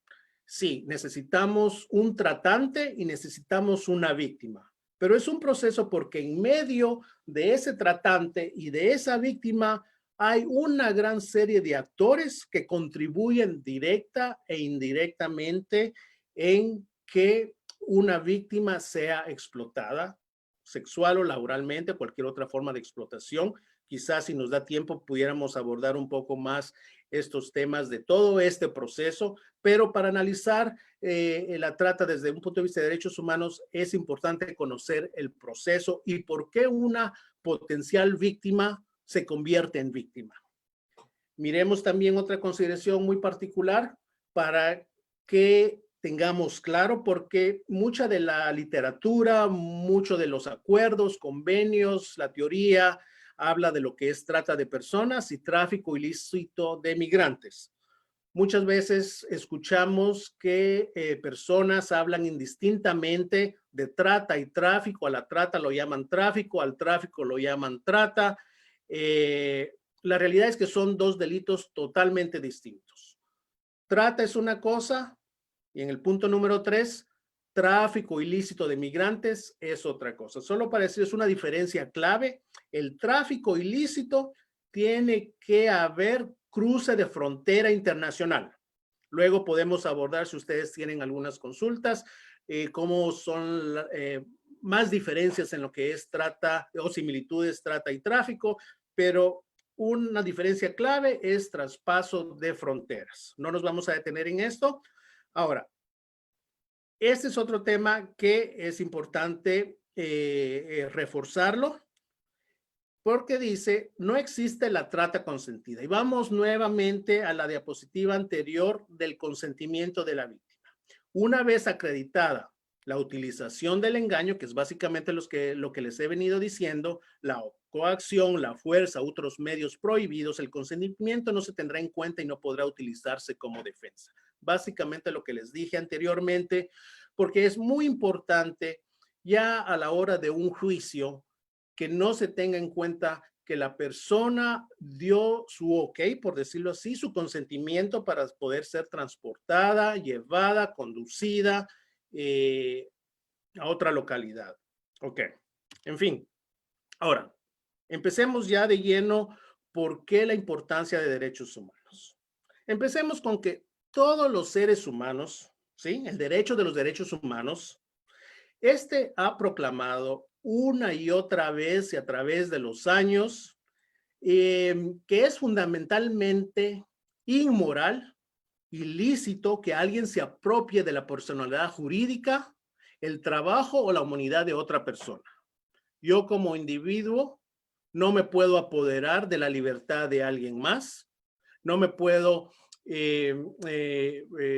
Sí, necesitamos un tratante y necesitamos una víctima, pero es un proceso porque en medio de ese tratante y de esa víctima hay una gran serie de actores que contribuyen directa e indirectamente en que una víctima sea explotada sexual o laboralmente, cualquier otra forma de explotación. Quizás si nos da tiempo pudiéramos abordar un poco más estos temas de todo este proceso, pero para analizar la trata desde un punto de vista de derechos humanos es importante conocer el proceso y por qué una potencial víctima se convierte en víctima. Miremos también otra consideración muy particular para que tengamos claro, porque mucha de la literatura, mucho de los acuerdos, convenios, la teoría habla de lo que es trata de personas y tráfico ilícito de migrantes. Muchas veces escuchamos que personas hablan indistintamente de trata y tráfico. A la trata lo llaman tráfico, al tráfico lo llaman trata. La realidad es que son dos delitos totalmente distintos. Trata es una cosa y en el punto número 3, tráfico ilícito de migrantes es otra cosa. Solo para decir, es una diferencia clave. El tráfico ilícito tiene que haber cruce de frontera internacional. Luego podemos abordar, si ustedes tienen algunas consultas, cómo son más diferencias en lo que es trata o similitudes trata y tráfico, pero una diferencia clave es traspaso de fronteras. No nos vamos a detener en esto. Ahora, este es otro tema que es importante reforzarlo, porque dice, no existe la trata consentida. Y vamos nuevamente a la diapositiva anterior del consentimiento de la víctima. Una vez acreditada la utilización del engaño, que es básicamente lo que les he venido diciendo, la coacción, la fuerza, otros medios prohibidos, el consentimiento no se tendrá en cuenta y no podrá utilizarse como defensa. Básicamente lo que les dije anteriormente, porque es muy importante ya a la hora de un juicio que no se tenga en cuenta que la persona dio su ok, por decirlo así, su consentimiento para poder ser transportada, llevada, conducida a otra localidad. Ok, en fin. Ahora, empecemos ya de lleno. ¿Por qué la importancia de derechos humanos? Empecemos con que todos los seres humanos, ¿sí? El derecho de los derechos humanos, ha proclamado una y otra vez y a través de los años que es fundamentalmente inmoral, ilícito que alguien se apropie de la personalidad jurídica, el trabajo o la humanidad de otra persona. Yo como individuo no me puedo apoderar de la libertad de alguien más, no me puedo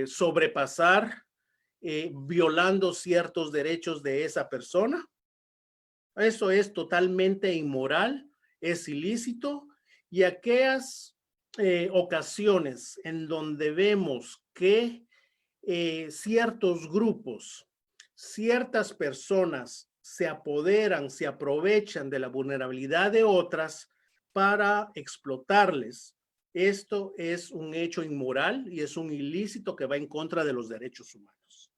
sobrepasar violando ciertos derechos de esa persona. Eso es totalmente inmoral, es ilícito, y aquellas ocasiones en donde vemos que ciertos grupos, ciertas personas se apoderan, se aprovechan de la vulnerabilidad de otras para explotarles esto es un hecho inmoral y es un ilícito que va en contra de los derechos humanos.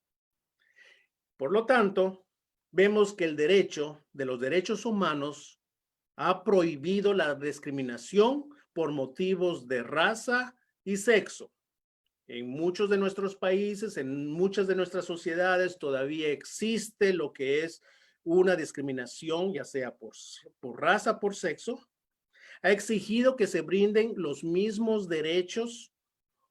Por lo tanto, vemos que el derecho de los derechos humanos ha prohibido la discriminación por motivos de raza y sexo. En muchos de nuestros países, en muchas de nuestras sociedades, todavía existe lo que es una discriminación, ya sea por raza, por sexo. Ha exigido que se brinden los mismos derechos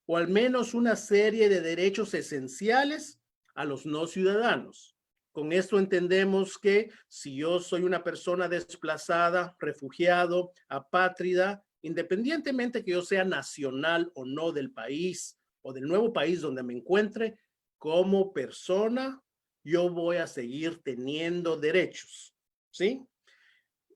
o al menos una serie de derechos esenciales a los no ciudadanos. Con esto entendemos que si yo soy una persona desplazada, refugiado, apátrida, independientemente que yo sea nacional o no del país o del nuevo país donde me encuentre, como persona, yo voy a seguir teniendo derechos, ¿sí?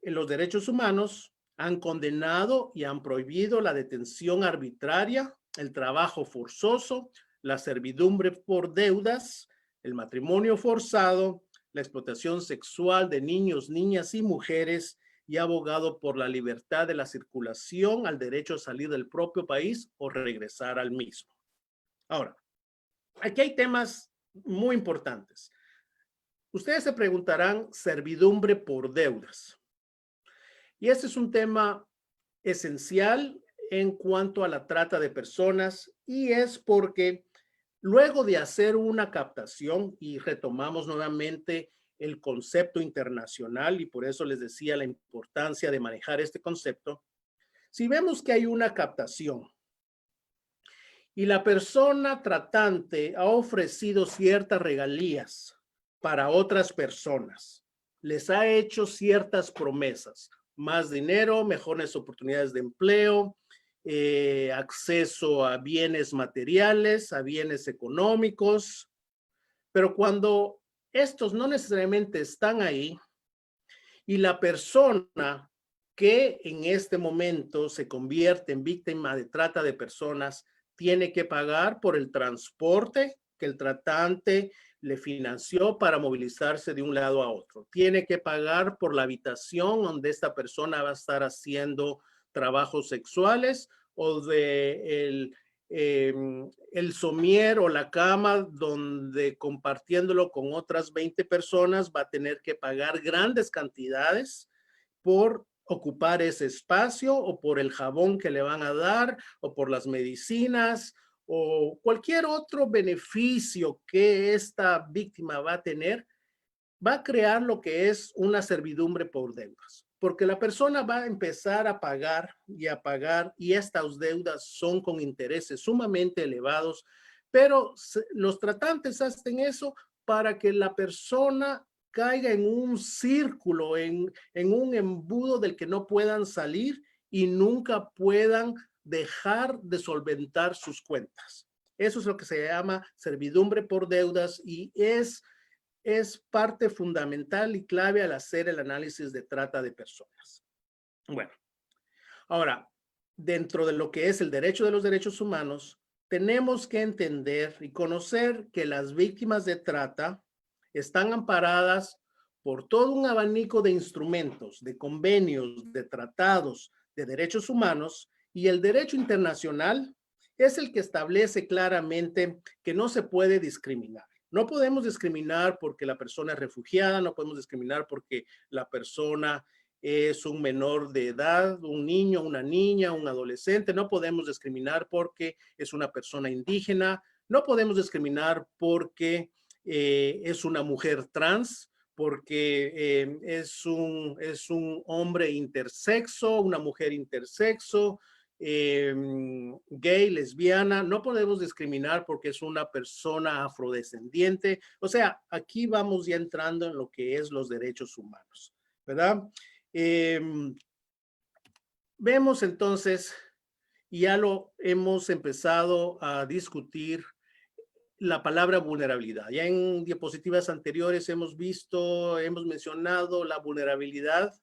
Los derechos humanos han condenado y han prohibido la detención arbitraria, el trabajo forzoso, la servidumbre por deudas, el matrimonio forzado, la explotación sexual de niños, niñas y mujeres, y ha abogado por la libertad de la circulación, al derecho a salir del propio país o regresar al mismo. Ahora, aquí hay temas muy importantes. Ustedes se preguntarán, servidumbre por deudas. Y este es un tema esencial en cuanto a la trata de personas, y es porque luego de hacer una captación, y retomamos nuevamente el concepto internacional, y por eso les decía la importancia de manejar este concepto, si vemos que hay una captación y la persona tratante ha ofrecido ciertas regalías para otras personas, les ha hecho ciertas promesas, más dinero, mejores oportunidades de empleo, acceso a bienes materiales, a bienes económicos, pero cuando estos no necesariamente están ahí y la persona que en este momento se convierte en víctima de trata de personas tiene que pagar por el transporte que el tratante le financió para movilizarse de un lado a otro. Tiene que pagar por la habitación donde esta persona va a estar haciendo trabajos sexuales o de el somier o la cama donde compartiéndolo con otras 20 personas va a tener que pagar grandes cantidades por ocupar ese espacio o por el jabón que le van a dar o por las medicinas o cualquier otro beneficio que esta víctima va a tener, va a crear lo que es una servidumbre por deudas, porque la persona va a empezar a pagar y estas deudas son con intereses sumamente elevados, pero los tratantes hacen eso para que la persona caiga en un círculo, en un embudo del que no puedan salir y nunca puedan dejar de solventar sus cuentas. Eso es lo que se llama servidumbre por deudas y es parte fundamental y clave al hacer el análisis de trata de personas. Bueno, ahora, dentro de lo que es el derecho de los derechos humanos, tenemos que entender y conocer que las víctimas de trata están amparadas por todo un abanico de instrumentos, de convenios, de tratados, de derechos humanos, y el derecho internacional es el que establece claramente que no se puede discriminar. No podemos discriminar porque la persona es refugiada, no podemos discriminar porque la persona es un menor de edad, un niño, una niña, un adolescente. No podemos discriminar porque es una persona indígena. No podemos discriminar porque es una mujer trans, porque es un hombre intersexo, una mujer intersexo, gay, lesbiana. No podemos discriminar porque es una persona afrodescendiente. O sea, aquí vamos ya entrando en lo que es los derechos humanos, ¿verdad? Vemos entonces, ya lo hemos empezado a discutir, la palabra vulnerabilidad. Ya en diapositivas anteriores hemos mencionado la vulnerabilidad.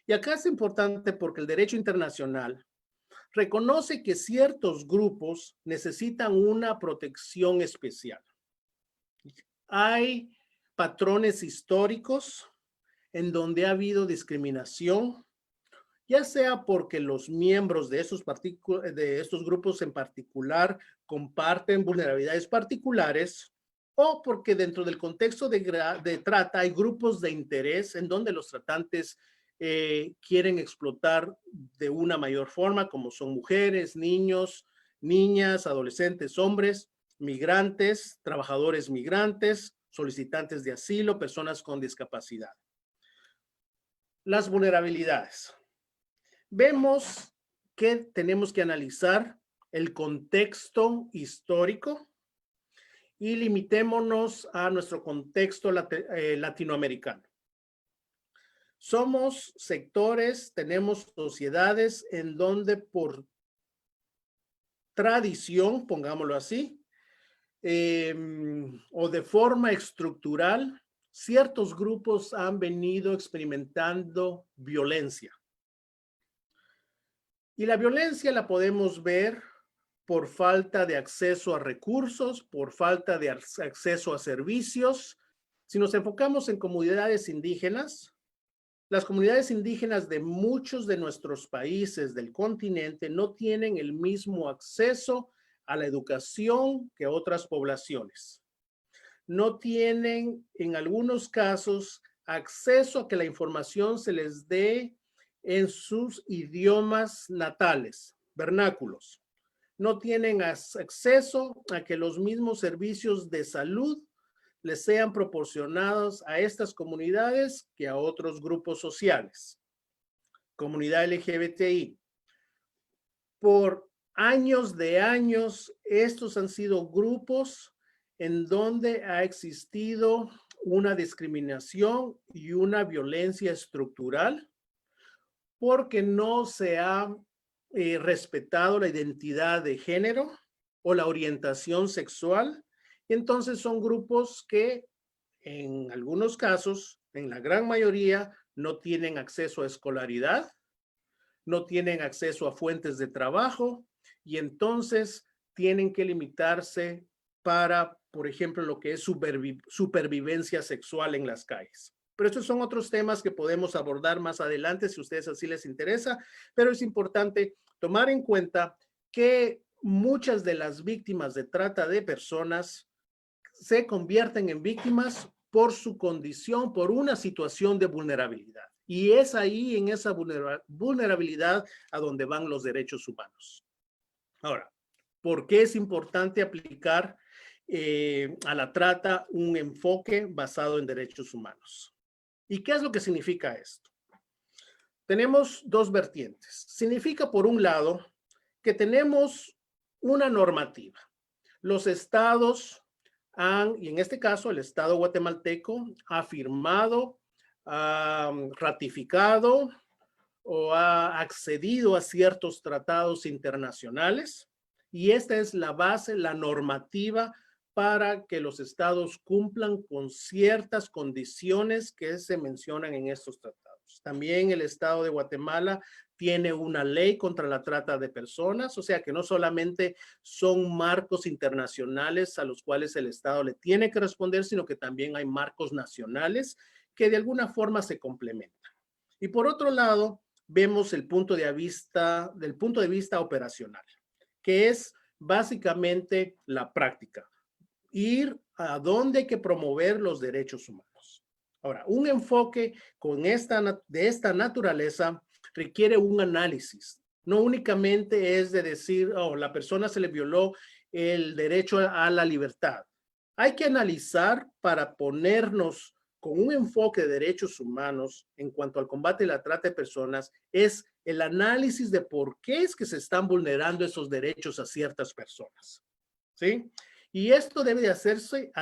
Y acá es importante porque el derecho internacional reconoce que ciertos grupos necesitan una protección especial. Hay patrones históricos en donde ha habido discriminación ya sea porque los miembros de estos grupos en particular comparten vulnerabilidades particulares, o porque dentro del contexto de trata hay grupos de interés en donde los tratantes quieren explotar de una mayor forma, como son mujeres, niños, niñas, adolescentes, hombres, migrantes, trabajadores migrantes, solicitantes de asilo, personas con discapacidad. Las vulnerabilidades. Vemos que tenemos que analizar el contexto histórico y limitémonos a nuestro contexto latinoamericano. Somos sectores, tenemos sociedades en donde por tradición, pongámoslo así, o de forma estructural, ciertos grupos han venido experimentando violencia. Y la violencia la podemos ver por falta de acceso a recursos, por falta de acceso a servicios. Si nos enfocamos en comunidades indígenas, las comunidades indígenas de muchos de nuestros países del continente no tienen el mismo acceso a la educación que otras poblaciones. No tienen, en algunos casos, acceso a que la información se les dé en sus idiomas natales, vernáculos. No tienen acceso a que los mismos servicios de salud les sean proporcionados a estas comunidades que a otros grupos sociales. Comunidad LGBTI. Por años de años, estos han sido grupos en donde ha existido una discriminación y una violencia estructural porque no se ha respetado la identidad de género o la orientación sexual. Entonces son grupos que en algunos casos, en la gran mayoría, no tienen acceso a escolaridad, no tienen acceso a fuentes de trabajo y entonces tienen que limitarse para, por ejemplo, lo que es supervivencia sexual en las calles. Pero estos son otros temas que podemos abordar más adelante si a ustedes así les interesa, pero es importante tomar en cuenta que muchas de las víctimas de trata de personas se convierten en víctimas por su condición, por una situación de vulnerabilidad. Y es ahí, en esa vulnerabilidad, a donde van los derechos humanos. Ahora, ¿por qué es importante aplicar a la trata un enfoque basado en derechos humanos? ¿Y qué es lo que significa esto? Tenemos dos vertientes. Significa, por un lado, que tenemos una normativa. Los estados y en este caso el Estado guatemalteco ha firmado, ha ratificado o ha accedido a ciertos tratados internacionales y esta es la base, la normativa para que los estados cumplan con ciertas condiciones que se mencionan en estos tratados. También el Estado de Guatemala tiene una ley contra la trata de personas, o sea que no solamente son marcos internacionales a los cuales el Estado le tiene que responder, sino que también hay marcos nacionales que de alguna forma se complementan. Y por otro lado, vemos el punto de vista operacional, que es básicamente la práctica. Ir a donde hay que promover los derechos humanos. Ahora, un enfoque de esta naturaleza requiere un análisis. No únicamente es de decir, la persona se le violó el derecho a la libertad. Hay que analizar para ponernos con un enfoque de derechos humanos en cuanto al combate de la trata de personas, es el análisis de por qué es que se están vulnerando esos derechos a ciertas personas. ¿Sí? Y esto debe de hacerse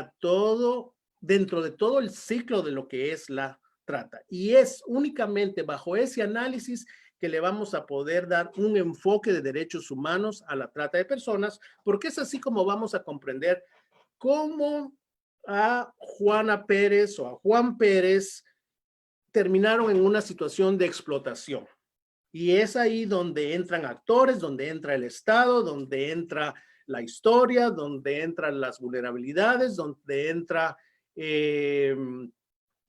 dentro de todo el ciclo de lo que es la trata. Y es únicamente bajo ese análisis que le vamos a poder dar un enfoque de derechos humanos a la trata de personas, porque es así como vamos a comprender cómo a Juana Pérez o a Juan Pérez terminaron en una situación de explotación. Y es ahí donde entran actores, donde entra el Estado, donde entra la historia, donde entran las vulnerabilidades, donde entra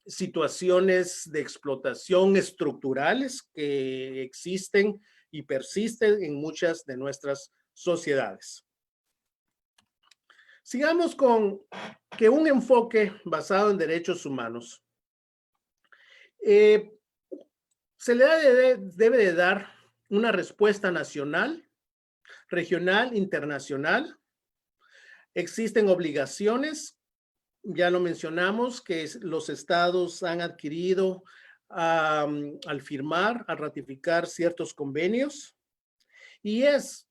situaciones de explotación estructurales que existen y persisten en muchas de nuestras sociedades. Sigamos con que un enfoque basado en derechos humanos se le debe de dar una respuesta nacional, regional, internacional. Existen obligaciones, ya lo mencionamos, que los estados han adquirido al firmar, al ratificar ciertos convenios, y es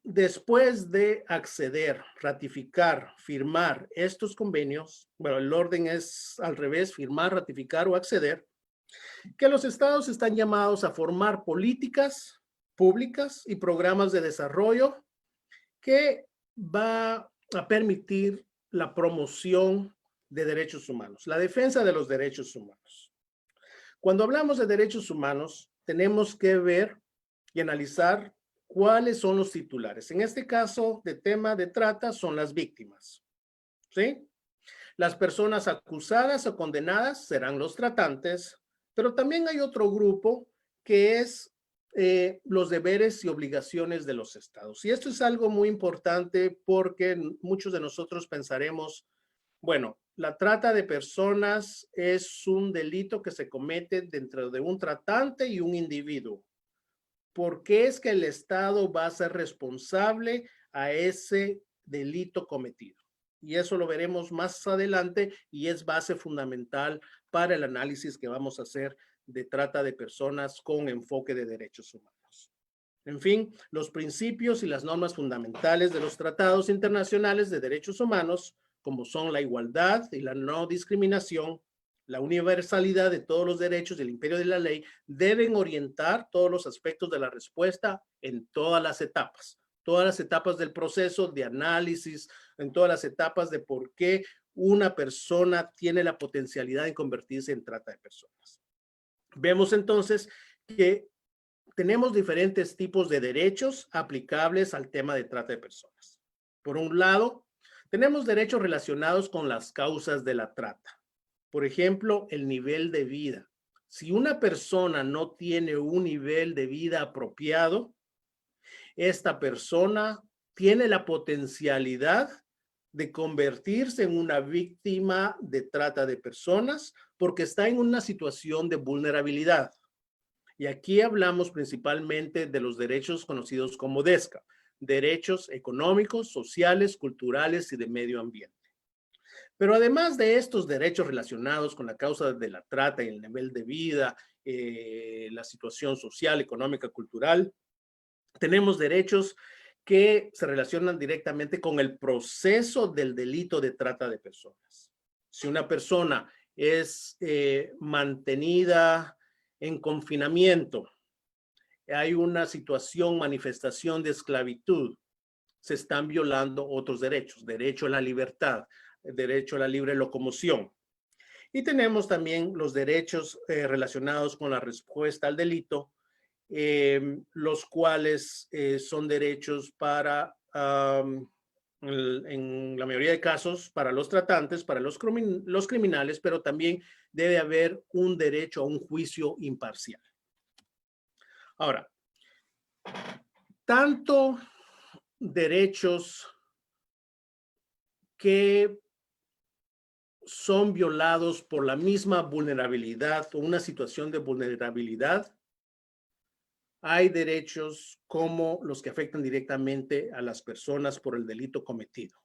después de acceder, ratificar, firmar estos convenios, bueno, el orden es al revés, firmar, ratificar o acceder, que los estados están llamados a formar políticas públicas y programas de desarrollo que va a permitir la promoción de derechos humanos, la defensa de los derechos humanos. Cuando hablamos de derechos humanos, tenemos que ver y analizar cuáles son los titulares. En este caso, de tema de trata, son las víctimas, ¿sí? Las personas acusadas o condenadas serán los tratantes, pero también hay otro grupo que es los deberes y obligaciones de los estados. Y esto es algo muy importante porque muchos de nosotros pensaremos, bueno, la trata de personas es un delito que se comete dentro de un tratante y un individuo. ¿Por qué es que el Estado va a ser responsable a ese delito cometido? Y eso lo veremos más adelante y es base fundamental para el análisis que vamos a hacer de trata de personas con enfoque de derechos humanos. En fin, los principios y las normas fundamentales de los tratados internacionales de derechos humanos, como son la igualdad y la no discriminación, la universalidad de todos los derechos del imperio de la ley, deben orientar todos los aspectos de la respuesta en todas las etapas del proceso de análisis, en todas las etapas de por qué una persona tiene la potencialidad de convertirse en trata de personas. Vemos entonces que tenemos diferentes tipos de derechos aplicables al tema de trata de personas. Por un lado, tenemos derechos relacionados con las causas de la trata. Por ejemplo, el nivel de vida. Si una persona no tiene un nivel de vida apropiado, esta persona tiene la potencialidad de convertirse en una víctima de trata de personas porque está en una situación de vulnerabilidad. Y aquí hablamos principalmente de los derechos conocidos como DESCA, derechos económicos, sociales, culturales y de medio ambiente. Pero además de estos derechos relacionados con la causa de la trata y el nivel de vida, la situación social, económica, cultural, tenemos derechos que se relacionan directamente con el proceso del delito de trata de personas. Si una persona es mantenida en confinamiento, hay una situación, manifestación de esclavitud, se están violando otros derechos, derecho a la libertad, derecho a la libre locomoción. Y tenemos también los derechos relacionados con la respuesta al delito, los cuales son derechos para, en la mayoría de casos, para los tratantes, para los criminales, pero también debe haber un derecho a un juicio imparcial. Ahora, tanto derechos que son violados por la misma vulnerabilidad o una situación de vulnerabilidad, hay derechos como los que afectan directamente a las personas por el delito cometido.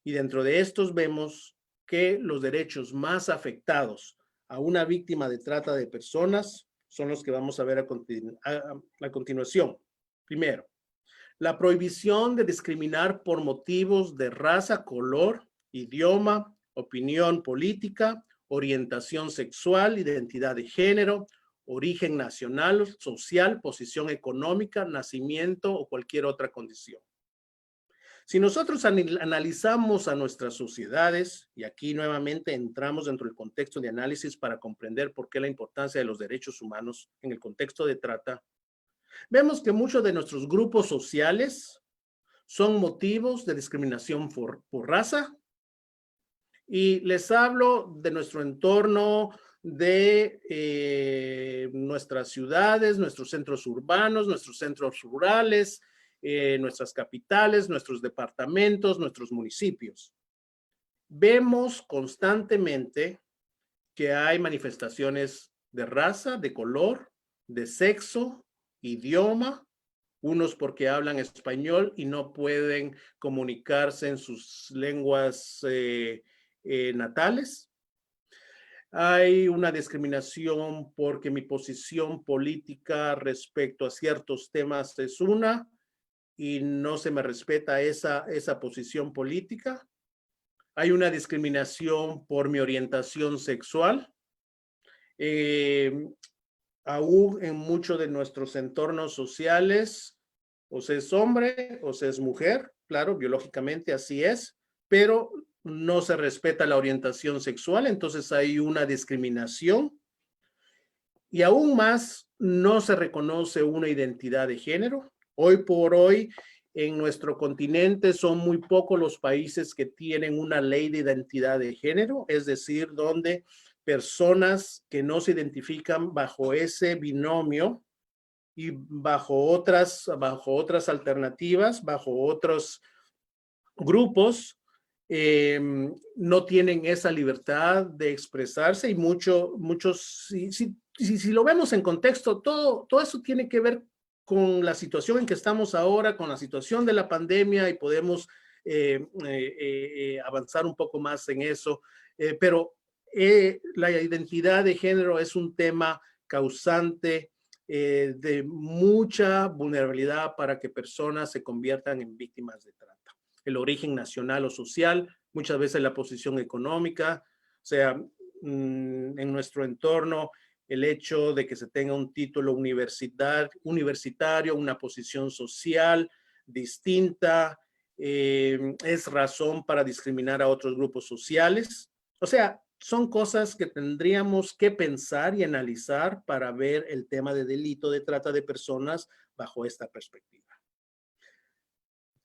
Y dentro de estos vemos que los derechos más afectados a una víctima de trata de personas son los que vamos a ver a continuación. Primero, la prohibición de discriminar por motivos de raza, color, idioma, opinión política, orientación sexual, identidad de género, origen nacional, social, posición económica, nacimiento o cualquier otra condición. Si nosotros analizamos a nuestras sociedades, y aquí nuevamente entramos dentro del contexto de análisis para comprender por qué la importancia de los derechos humanos en el contexto de trata, vemos que muchos de nuestros grupos sociales son motivos de discriminación por raza Y les hablo de nuestro entorno, de nuestras ciudades, nuestros centros urbanos, nuestros centros rurales, nuestras capitales, nuestros departamentos, nuestros municipios. Vemos constantemente que hay manifestaciones de raza, de color, de sexo, idioma, unos porque hablan español y no pueden comunicarse en sus lenguas natales. Hay una discriminación porque mi posición política respecto a ciertos temas es una y no se me respeta esa posición política. Hay una discriminación por mi orientación sexual. Aún en muchos de nuestros entornos sociales, o se es hombre o se es mujer, claro, biológicamente así es, pero no se respeta la orientación sexual, entonces hay una discriminación. Y aún más, no se reconoce una identidad de género. Hoy por hoy, en nuestro continente son muy pocos los países que tienen una ley de identidad de género, es decir, donde personas que no se identifican bajo ese binomio y bajo otras alternativas, bajo otros grupos, no tienen esa libertad de expresarse y muchos, si lo vemos en contexto, todo eso tiene que ver con la situación en que estamos ahora, con la situación de la pandemia y podemos avanzar un poco más en eso, pero la identidad de género es un tema causante de mucha vulnerabilidad para que personas se conviertan en víctimas de trata. El origen nacional o social, muchas veces la posición económica, o sea, en nuestro entorno, el hecho de que se tenga un título universitario, una posición social distinta, es razón para discriminar a otros grupos sociales. O sea, son cosas que tendríamos que pensar y analizar para ver el tema de delito de trata de personas bajo esta perspectiva.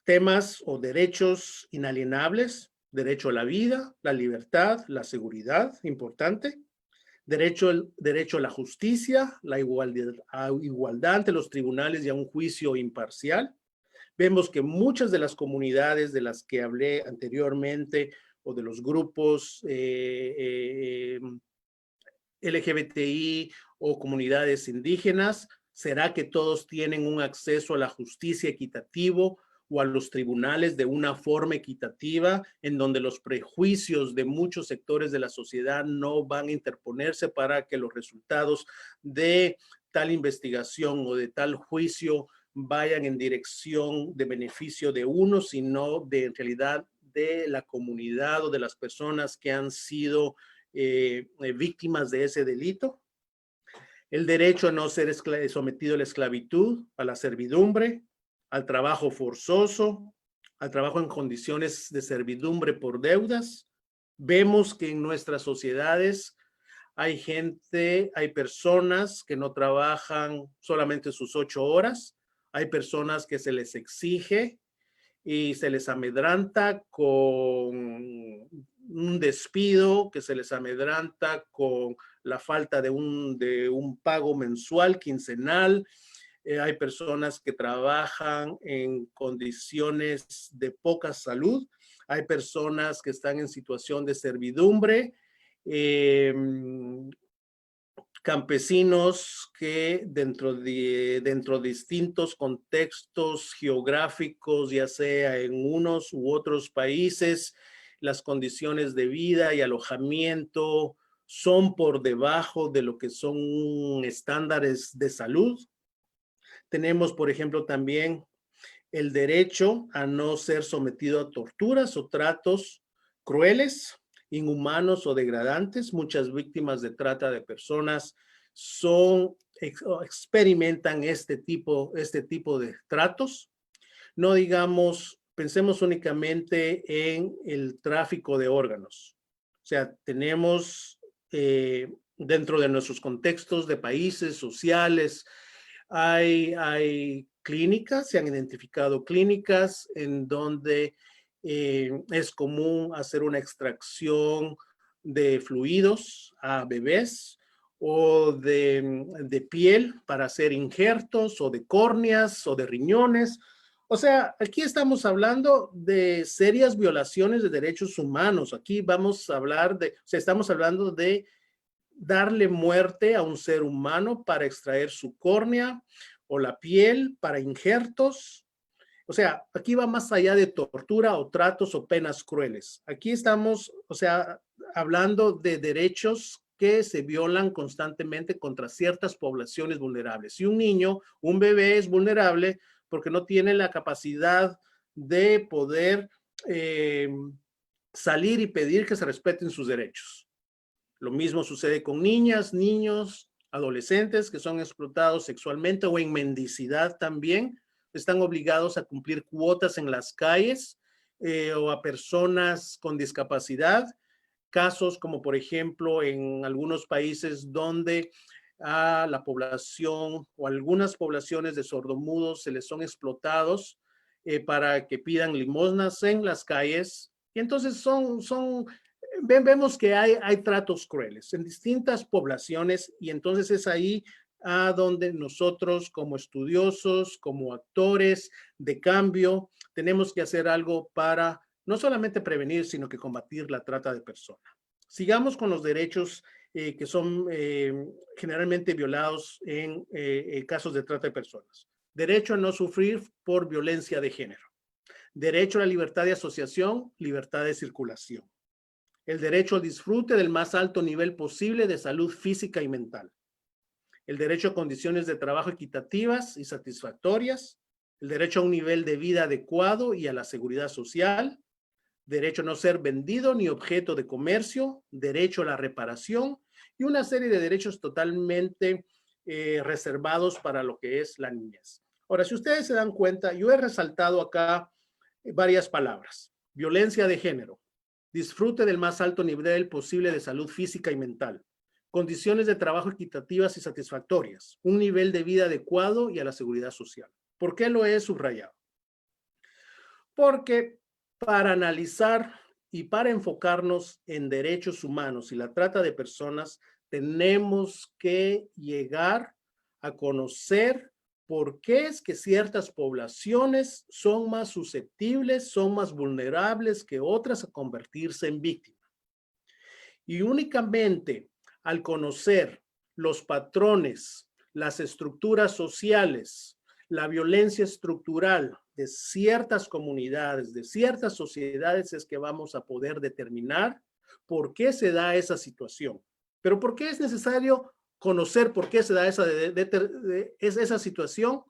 Temas o derechos inalienables, derecho a la vida, la libertad, la seguridad, importante. Derecho a la justicia, la igualdad ante los tribunales y a un juicio imparcial. Vemos que muchas de las comunidades de las que hablé anteriormente o de los grupos LGBTI o comunidades indígenas, ¿será que todos tienen un acceso a la justicia equitativo o a los tribunales de una forma equitativa en donde los prejuicios de muchos sectores de la sociedad no van a interponerse para que los resultados de tal investigación o de tal juicio vayan en dirección de beneficio de uno, sino de en realidad de la comunidad o de las personas que han sido víctimas de ese delito? El derecho a no ser sometido a la esclavitud, a la servidumbre, al trabajo forzoso, al trabajo en condiciones de servidumbre por deudas. Vemos que en nuestras sociedades hay personas que no trabajan solamente sus 8 horas, hay personas que se les exige y se les amedranta con un despido, que se les amedranta con la falta de un pago mensual, quincenal. Hay personas que trabajan en condiciones de poca salud. Hay personas que están en situación de servidumbre. Campesinos que dentro de distintos contextos geográficos, ya sea en unos u otros países, las condiciones de vida y alojamiento son por debajo de lo que son estándares de salud. Tenemos, por ejemplo, también el derecho a no ser sometido a torturas o tratos crueles, inhumanos o degradantes. Muchas víctimas de trata de personas experimentan este tipo de tratos. No digamos, pensemos únicamente en el tráfico de órganos. O sea, tenemos dentro de nuestros contextos de países sociales, hay clínicas, se han identificado clínicas en donde Es común hacer una extracción de fluidos a bebés o de piel para hacer injertos o de córneas o de riñones. O sea, aquí estamos hablando de serias violaciones de derechos humanos. Aquí vamos a hablar de, o sea, estamos hablando de darle muerte a un ser humano para extraer su córnea o la piel para injertos. O sea, aquí va más allá de tortura o tratos o penas crueles. Aquí estamos, o sea, hablando de derechos que se violan constantemente contra ciertas poblaciones vulnerables. Si un niño, un bebé es vulnerable porque no tiene la capacidad de poder salir y pedir que se respeten sus derechos. Lo mismo sucede con niñas, niños, adolescentes que son explotados sexualmente o en mendicidad también. Están obligados a cumplir cuotas en las calles o a personas con discapacidad. Casos como por ejemplo en algunos países donde a la población o algunas poblaciones de sordomudos se les son explotados para que pidan limosnas en las calles. Y entonces vemos que hay tratos crueles en distintas poblaciones y entonces es ahí a donde nosotros como estudiosos, como actores de cambio, tenemos que hacer algo para no solamente prevenir, sino que combatir la trata de personas. Sigamos con los derechos que son generalmente violados en casos de trata de personas. Derecho a no sufrir por violencia de género. Derecho a la libertad de asociación, libertad de circulación. El derecho al disfrute del más alto nivel posible de salud física y mental. El derecho a condiciones de trabajo equitativas y satisfactorias. El derecho a un nivel de vida adecuado y a la seguridad social. Derecho a no ser vendido ni objeto de comercio. Derecho a la reparación y una serie de derechos totalmente reservados para lo que es la niñez. Ahora, si ustedes se dan cuenta, yo he resaltado acá varias palabras. Violencia de género. Disfrute del más alto nivel posible de salud física y mental. Condiciones de trabajo equitativas y satisfactorias. Un nivel de vida adecuado y a la seguridad social. ¿Por qué lo he subrayado? Porque para analizar y para enfocarnos en derechos humanos y la trata de personas, tenemos que llegar a conocer por qué es que ciertas poblaciones son más susceptibles, son más vulnerables que otras a convertirse en víctimas. Y únicamente al conocer los patrones, las estructuras sociales, la violencia estructural de ciertas comunidades, de ciertas sociedades, es que vamos a poder determinar por qué se da esa situación. Pero ¿por qué es necesario conocer por qué se da esa situación?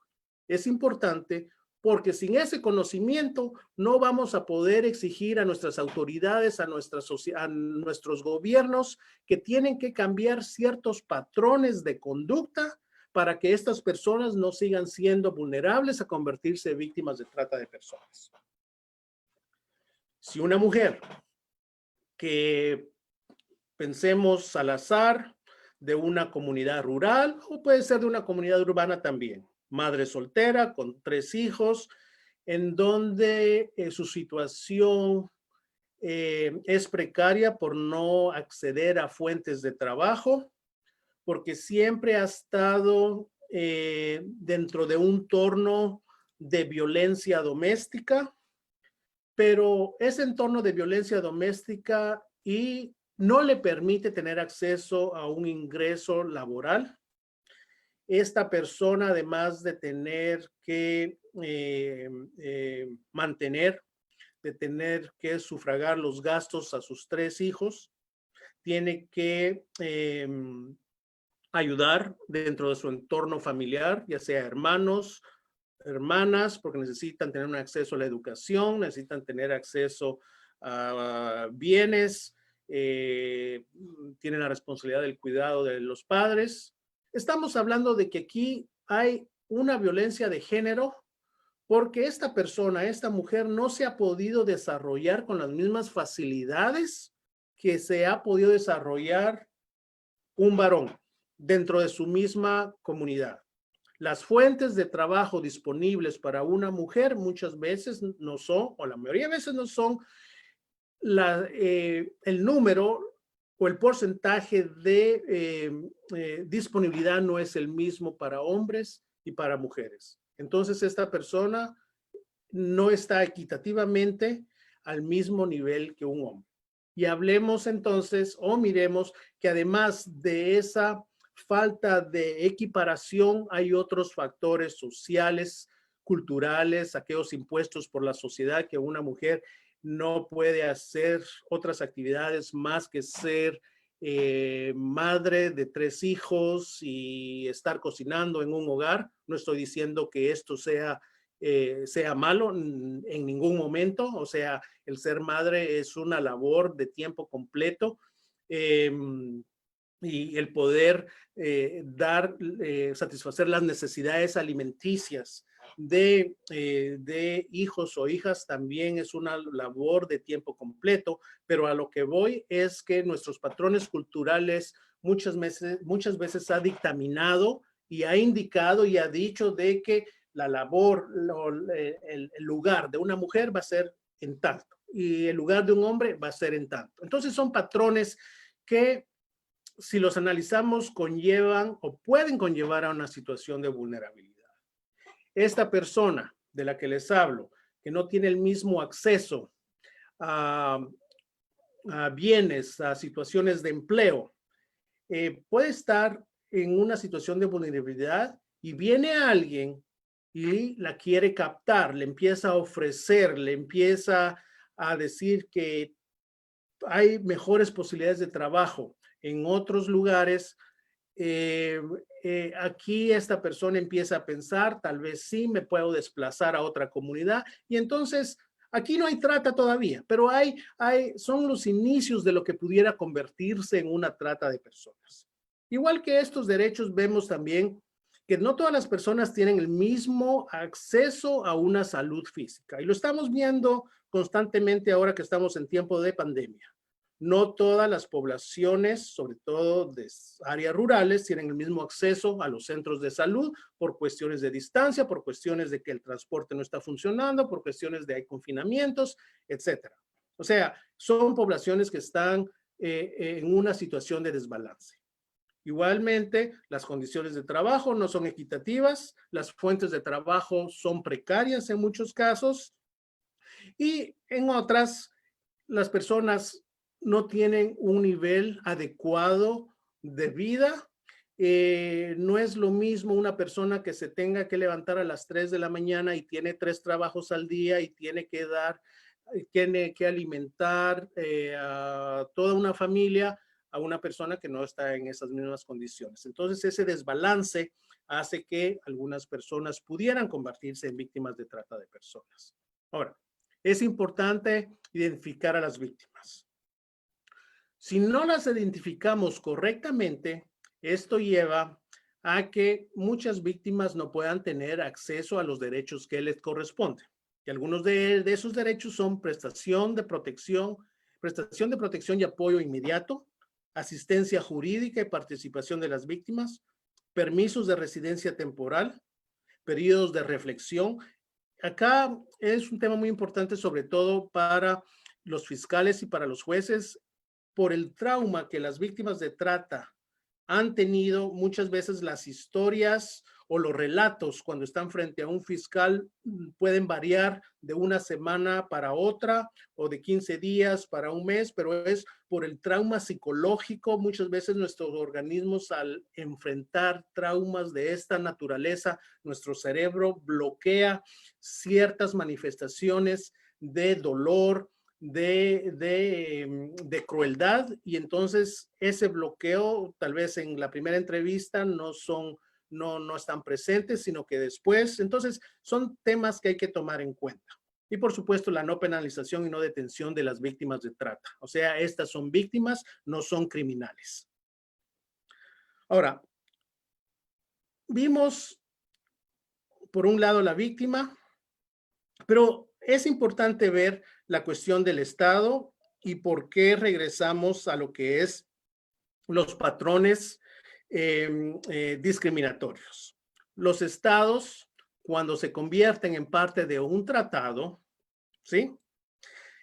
Es importante porque sin ese conocimiento no vamos a poder exigir a nuestras autoridades, a nuestros gobiernos que tienen que cambiar ciertos patrones de conducta para que estas personas no sigan siendo vulnerables a convertirse en víctimas de trata de personas. Si una mujer que pensemos al azar de una comunidad rural o puede ser de una comunidad urbana también, madre soltera con 3 hijos, en donde su situación es precaria por no acceder a fuentes de trabajo, porque siempre ha estado dentro de un entorno de violencia doméstica, pero ese entorno de violencia doméstica y no le permite tener acceso a un ingreso laboral. Esta persona, además de tener que mantener, de tener que sufragar los gastos a sus 3 hijos, tiene que ayudar dentro de su entorno familiar, ya sea hermanos, hermanas, porque necesitan tener un acceso a la educación, necesitan tener acceso a bienes, tienen la responsabilidad del cuidado de los padres. Estamos hablando de que aquí hay una violencia de género porque esta persona, esta mujer no se ha podido desarrollar con las mismas facilidades que se ha podido desarrollar un varón dentro de su misma comunidad. Las fuentes de trabajo disponibles para una mujer muchas veces no son, o la mayoría de veces no son, el número o el porcentaje de disponibilidad no es el mismo para hombres y para mujeres. Entonces, esta persona no está equitativamente al mismo nivel que un hombre. Y hablemos entonces, o miremos que además de esa falta de equiparación, hay otros factores sociales, culturales, aquellos impuestos por la sociedad que una mujer no puede hacer otras actividades más que ser madre de 3 hijos y estar cocinando en un hogar. No estoy diciendo que esto sea malo en ningún momento. O sea, el ser madre es una labor de tiempo completo, y el poder satisfacer las necesidades alimenticias de hijos o hijas también es una labor de tiempo completo. Pero a lo que voy es que nuestros patrones culturales muchas veces ha dictaminado y ha indicado y ha dicho de que la labor, el lugar de una mujer va a ser en tanto y el lugar de un hombre va a ser en tanto. Entonces son patrones que, si los analizamos, conllevan o pueden conllevar a una situación de vulnerabilidad. Esta persona de la que les hablo, que no tiene el mismo acceso a bienes, a situaciones de empleo, puede estar en una situación de vulnerabilidad y viene alguien y la quiere captar, le empieza a ofrecer, le empieza a decir que hay mejores posibilidades de trabajo en otros lugares. Aquí esta persona empieza a pensar, tal vez sí me puedo desplazar a otra comunidad, y entonces aquí no hay trata todavía, pero son los inicios de lo que pudiera convertirse en una trata de personas. Igual que estos derechos, vemos también que no todas las personas tienen el mismo acceso a una salud física, y lo estamos viendo constantemente ahora que estamos en tiempo de pandemia. No todas las poblaciones, sobre todo de áreas rurales, tienen el mismo acceso a los centros de salud por cuestiones de distancia, por cuestiones de que el transporte no está funcionando, por cuestiones de confinamientos, etcétera. O sea, son poblaciones que están en una situación de desbalance. Igualmente, las condiciones de trabajo no son equitativas, las fuentes de trabajo son precarias en muchos casos, y en otras, las personas no tienen un nivel adecuado de vida. No es lo mismo una persona que se tenga que levantar a las 3 de la mañana y tiene 3 trabajos al día y tiene que alimentar a toda una familia, a una persona que no está en esas mismas condiciones. Entonces, ese desbalance hace que algunas personas pudieran convertirse en víctimas de trata de personas. Ahora, es importante identificar a las víctimas. Si no las identificamos correctamente, esto lleva a que muchas víctimas no puedan tener acceso a los derechos que les corresponden. Y algunos de esos derechos son prestación de protección y apoyo inmediato, asistencia jurídica y participación de las víctimas, permisos de residencia temporal, periodos de reflexión. Acá es un tema muy importante, sobre todo para los fiscales y para los jueces, por el trauma que las víctimas de trata han tenido. Muchas veces las historias o los relatos cuando están frente a un fiscal pueden variar de una semana para otra o de 15 días para un mes, pero es por el trauma psicológico. Muchas veces nuestros organismos, al enfrentar traumas de esta naturaleza, nuestro cerebro bloquea ciertas manifestaciones de dolor, de crueldad, y entonces ese bloqueo tal vez en la primera entrevista no están presentes, sino que después. Entonces son temas que hay que tomar en cuenta. Y por supuesto la no penalización y no detención de las víctimas de trata. O sea, estas son víctimas, no son criminales. Ahora, vimos por un lado la víctima, pero es importante ver la cuestión del Estado y por qué regresamos a lo que es los patrones discriminatorios. los estados, cuando se convierten en parte de un tratado, ¿sí?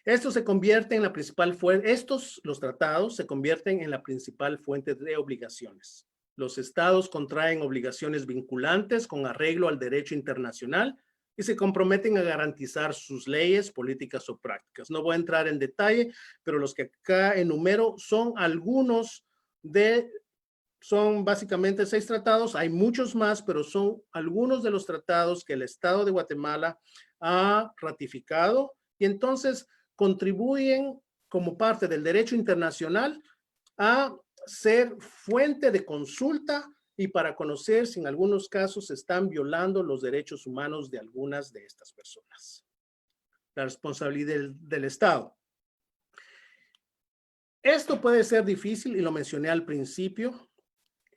Estos se convierten en la principal fuente, los tratados se convierten en la principal fuente de obligaciones. Los estados contraen obligaciones vinculantes con arreglo al derecho internacional y se comprometen a garantizar sus leyes, políticas o prácticas. No voy a entrar en detalle, pero los que acá enumero son algunos son básicamente 6 tratados. Hay muchos más, pero son algunos de los tratados que el Estado de Guatemala ha ratificado y entonces contribuyen como parte del derecho internacional a ser fuente de consulta y para conocer si en algunos casos se están violando los derechos humanos de algunas de estas personas. La responsabilidad del Estado. Esto puede ser difícil y lo mencioné al principio.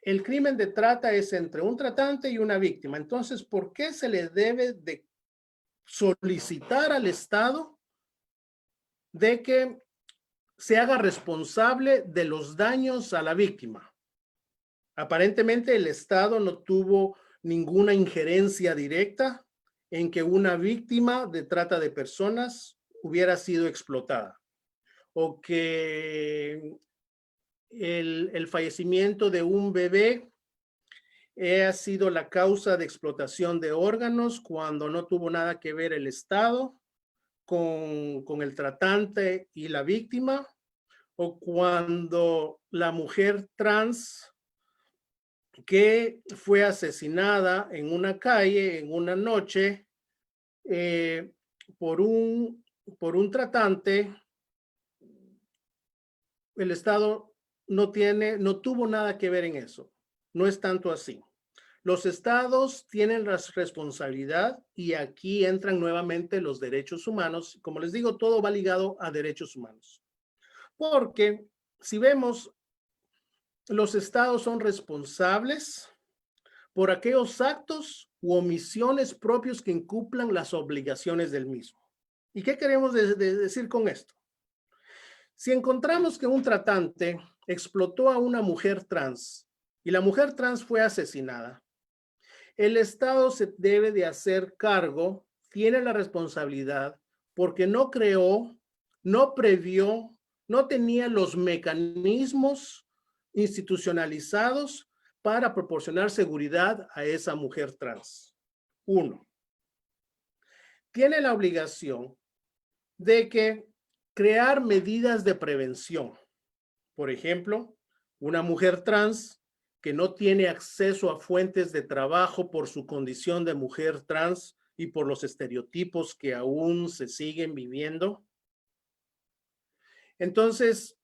El crimen de trata es entre un tratante y una víctima. Entonces, ¿por qué se le debe de solicitar al Estado de que se haga responsable de los daños a la víctima? Aparentemente el Estado no tuvo ninguna injerencia directa en que una víctima de trata de personas hubiera sido explotada o que el fallecimiento de un bebé ha sido la causa de explotación de órganos cuando no tuvo nada que ver el Estado con el tratante y la víctima, o cuando la mujer trans que fue asesinada en una calle en una noche por un tratante, el Estado no tuvo nada que ver en eso. No es tanto así. Los estados tienen la responsabilidad y aquí entran nuevamente los derechos humanos. Como les digo, todo va ligado a derechos humanos. Porque si vemos, los estados son responsables por aquellos actos u omisiones propios que incumplan las obligaciones del mismo. ¿Y qué queremos decir con esto? Si encontramos que un tratante explotó a una mujer trans y la mujer trans fue asesinada, el Estado se debe de hacer cargo, tiene la responsabilidad, porque no creó, no previó, no tenía los mecanismos institucionalizados para proporcionar seguridad a esa mujer trans. 1. Tiene la obligación de crear medidas de prevención. Por ejemplo, una mujer trans que no tiene acceso a fuentes de trabajo por su condición de mujer trans y por los estereotipos que aún se siguen viviendo. Entonces,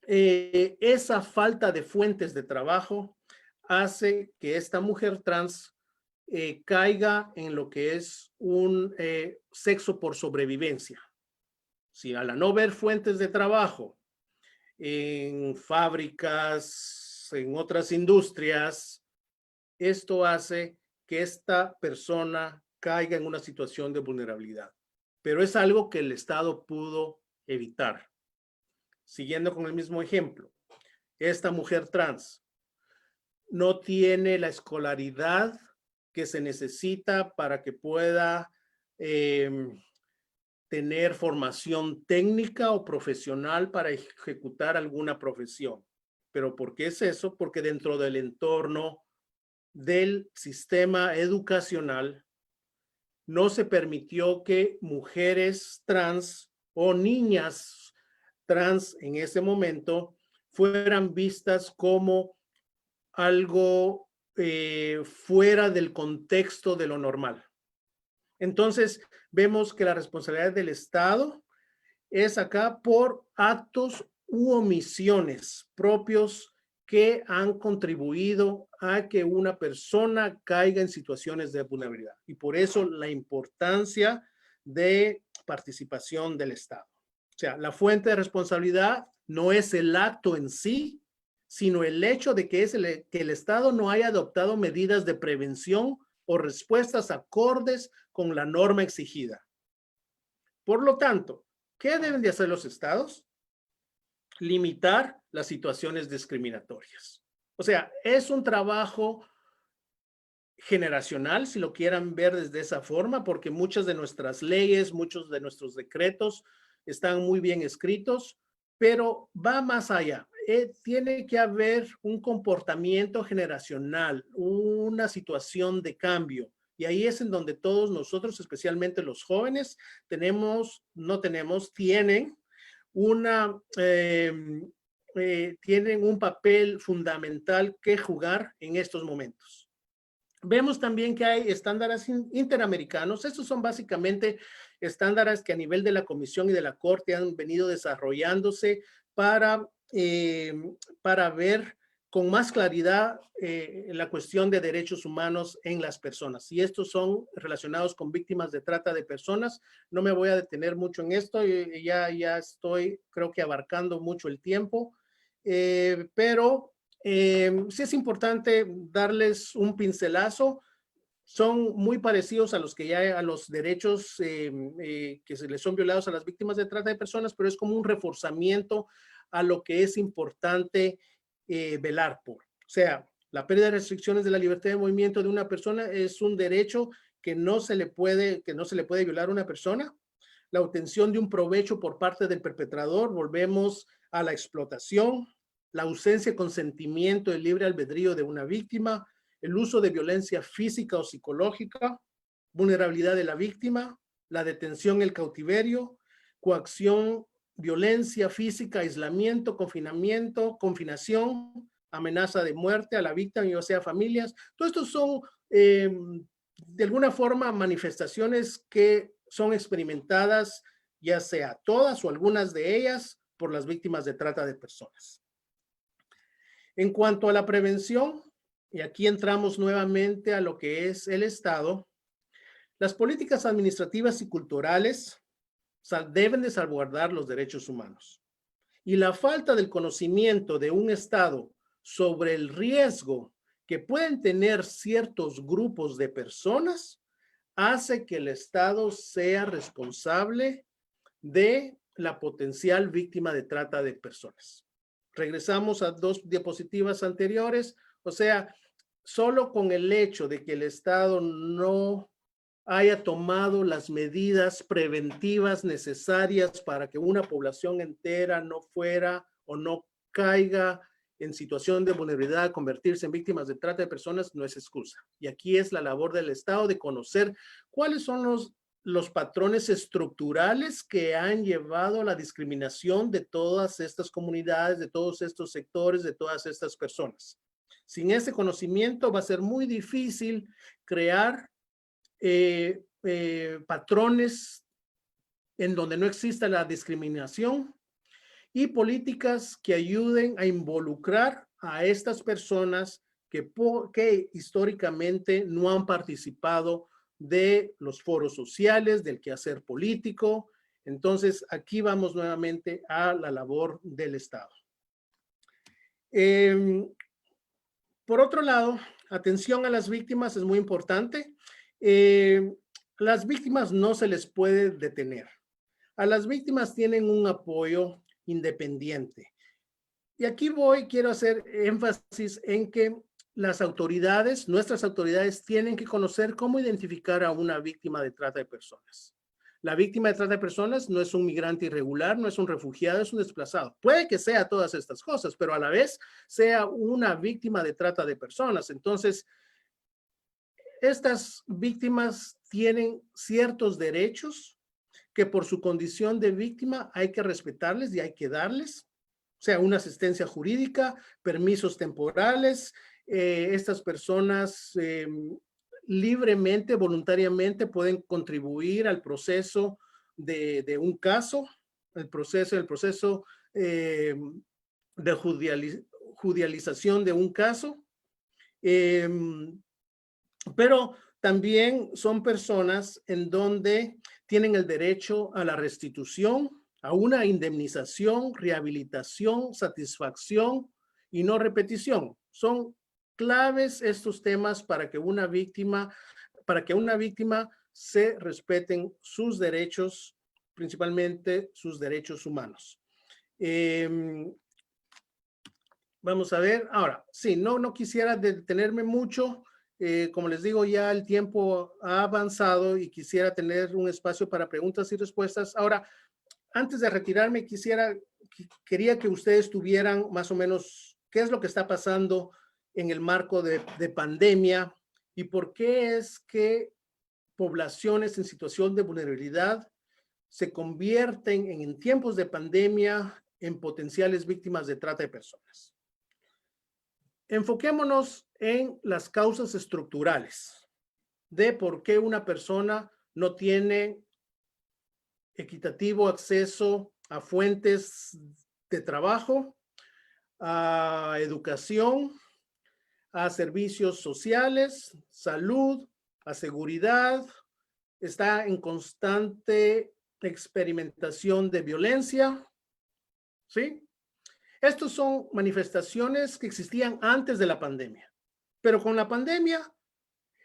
esa falta de fuentes de trabajo hace que esta mujer trans caiga en lo que es un sexo por sobrevivencia. Si al no ver fuentes de trabajo en fábricas, en otras industrias, esto hace que esta persona caiga en una situación de vulnerabilidad. Pero es algo que el Estado pudo evitar. Siguiendo con el mismo ejemplo, esta mujer trans no tiene la escolaridad que se necesita para que pueda tener formación técnica o profesional para ejecutar alguna profesión. ¿Pero por qué es eso? Porque dentro del entorno del sistema educacional no se permitió que mujeres trans o niñas trans en ese momento fueran vistas como algo fuera del contexto de lo normal. Entonces, vemos que la responsabilidad del Estado es acá por actos u omisiones propios que han contribuido a que una persona caiga en situaciones de vulnerabilidad. Y por eso la importancia de participación del Estado. O sea, la fuente de responsabilidad no es el acto en sí, sino el hecho de que el Estado no haya adoptado medidas de prevención o respuestas acordes con la norma exigida. Por lo tanto, ¿qué deben de hacer los estados? Limitar las situaciones discriminatorias. O sea, es un trabajo generacional, si lo quieran ver desde esa forma, porque muchas de nuestras leyes, muchos de nuestros decretos están muy bien escritos, pero va más allá. Tiene que haber un comportamiento generacional, una situación de cambio. Y ahí es en donde todos nosotros, especialmente los jóvenes, tienen tienen un papel fundamental que jugar en estos momentos. Vemos también que hay estándares interamericanos. Estos son básicamente estándares que a nivel de la Comisión y de la Corte han venido desarrollándose para ver con más claridad la cuestión de derechos humanos en las personas. Y estos son relacionados con víctimas de trata de personas. No me voy a detener mucho en esto. Ya estoy, creo que abarcando mucho el tiempo. Pero sí es importante darles un pincelazo. Son muy parecidos a los que ya a los derechos que se les son violados a las víctimas de trata de personas, pero es como un reforzamiento a lo que es importante velar por. O sea, la pérdida de restricciones de la libertad de movimiento de una persona es un derecho que no se le puede violar a una persona. La obtención de un provecho por parte del perpetrador, volvemos a la explotación, la ausencia de consentimiento del libre albedrío de una víctima, el uso de violencia física o psicológica, vulnerabilidad de la víctima, la detención, el cautiverio, coacción, violencia física, aislamiento, confinamiento, confinación, amenaza de muerte a la víctima y o sea familias. Todos estos son de alguna forma manifestaciones que son experimentadas, ya sea todas o algunas de ellas, por las víctimas de trata de personas. En cuanto a la prevención, y aquí entramos nuevamente a lo que es el Estado, las políticas administrativas y culturales deben de salvaguardar los derechos humanos. Y la falta del conocimiento de un Estado sobre el riesgo que pueden tener ciertos grupos de personas hace que el Estado sea responsable de la potencial víctima de trata de personas. Regresamos a 2 diapositivas anteriores, o sea, solo con el hecho de que el Estado no haya tomado las medidas preventivas necesarias para que una población entera no fuera o no caiga en situación de vulnerabilidad, convertirse en víctimas de trata de personas, no es excusa. Y aquí es la labor del Estado de conocer cuáles son los patrones estructurales que han llevado a la discriminación de todas estas comunidades, de todos estos sectores, de todas estas personas. Sin ese conocimiento va a ser muy difícil crear patrones en donde no exista la discriminación y políticas que ayuden a involucrar a estas personas que históricamente no han participado de los foros sociales, del quehacer político. Entonces, aquí vamos nuevamente a la labor del Estado. Por otro lado, atención a las víctimas es muy importante. Las víctimas no se les puede detener. A las víctimas tienen un apoyo independiente. Y aquí quiero hacer énfasis en que las autoridades, nuestras autoridades, tienen que conocer cómo identificar a una víctima de trata de personas. La víctima de trata de personas no es un migrante irregular, no es un refugiado, es un desplazado. Puede que sea todas estas cosas, pero a la vez sea una víctima de trata de personas. Entonces, estas víctimas tienen ciertos derechos que por su condición de víctima hay que respetarles y hay que darles, o sea, una asistencia jurídica, permisos temporales. Estas personas libremente, voluntariamente pueden contribuir al proceso de un caso, el proceso de judicialización de un caso. Pero también son personas en donde tienen el derecho a la restitución, a una indemnización, rehabilitación, satisfacción y no repetición. Son claves estos temas para que una víctima se respeten sus derechos, principalmente sus derechos humanos. Vamos a ver, ahora, sí, no quisiera detenerme mucho Como les digo, ya el tiempo ha avanzado y quisiera tener un espacio para preguntas y respuestas. Ahora, antes de retirarme, quería que ustedes tuvieran más o menos qué es lo que está pasando en el marco de pandemia y por qué es que poblaciones en situación de vulnerabilidad se convierten en tiempos de pandemia en potenciales víctimas de trata de personas. Enfoquémonos en las causas estructurales de por qué una persona no tiene equitativo acceso a fuentes de trabajo, a educación, a servicios sociales, salud, a seguridad, está en constante experimentación de violencia, ¿sí? Estas son manifestaciones que existían antes de la pandemia, pero con la pandemia,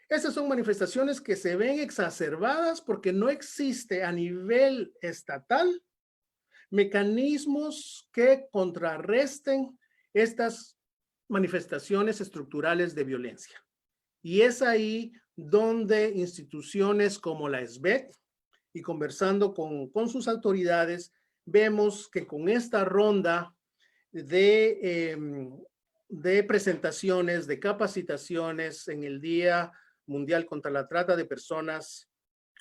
estas son manifestaciones que se ven exacerbadas porque no existe a nivel estatal mecanismos que contrarresten estas manifestaciones estructurales de violencia. Y es ahí donde instituciones como la SBET y conversando con sus autoridades, vemos que con esta ronda de presentaciones, de capacitaciones en el Día Mundial contra la Trata de Personas,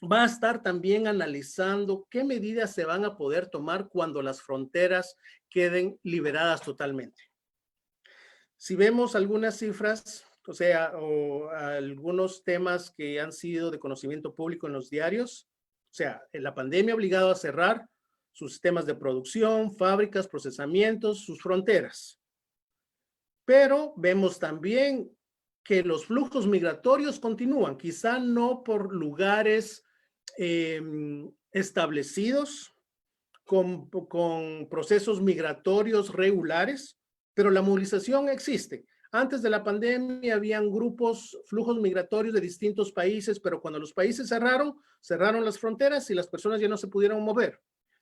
va a estar también analizando qué medidas se van a poder tomar cuando las fronteras queden liberadas totalmente. Si vemos algunas cifras, o algunos temas que han sido de conocimiento público en los diarios, la pandemia ha obligado a cerrar sus sistemas de producción, fábricas, procesamientos, sus fronteras. Pero vemos también que los flujos migratorios continúan, quizá no por lugares establecidos con procesos migratorios regulares, pero la movilización existe. Antes de la pandemia habían flujos migratorios de distintos países, pero cuando los países cerraron las fronteras y las personas ya no se pudieron mover.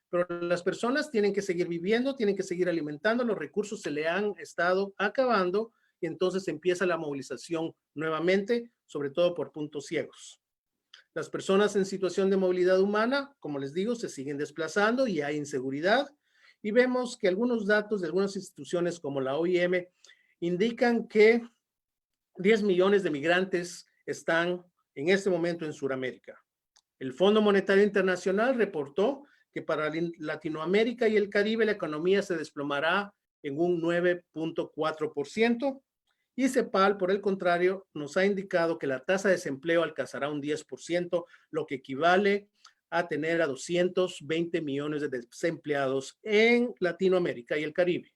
Pero las personas tienen que seguir viviendo, tienen que seguir alimentando, los recursos se le han estado acabando y entonces empieza la movilización nuevamente, sobre todo por puntos ciegos. Las personas en situación de movilidad humana, como les digo, se siguen desplazando y hay inseguridad. Y vemos que algunos datos de algunas instituciones como la OIM indican que 10 millones de migrantes están en este momento en Sudamérica. El Fondo Monetario Internacional reportó que para Latinoamérica y el Caribe la economía se desplomará en un 9.4%. Y CEPAL, por el contrario, nos ha indicado que la tasa de desempleo alcanzará un 10%, lo que equivale a tener a 220 millones de desempleados en Latinoamérica y el Caribe.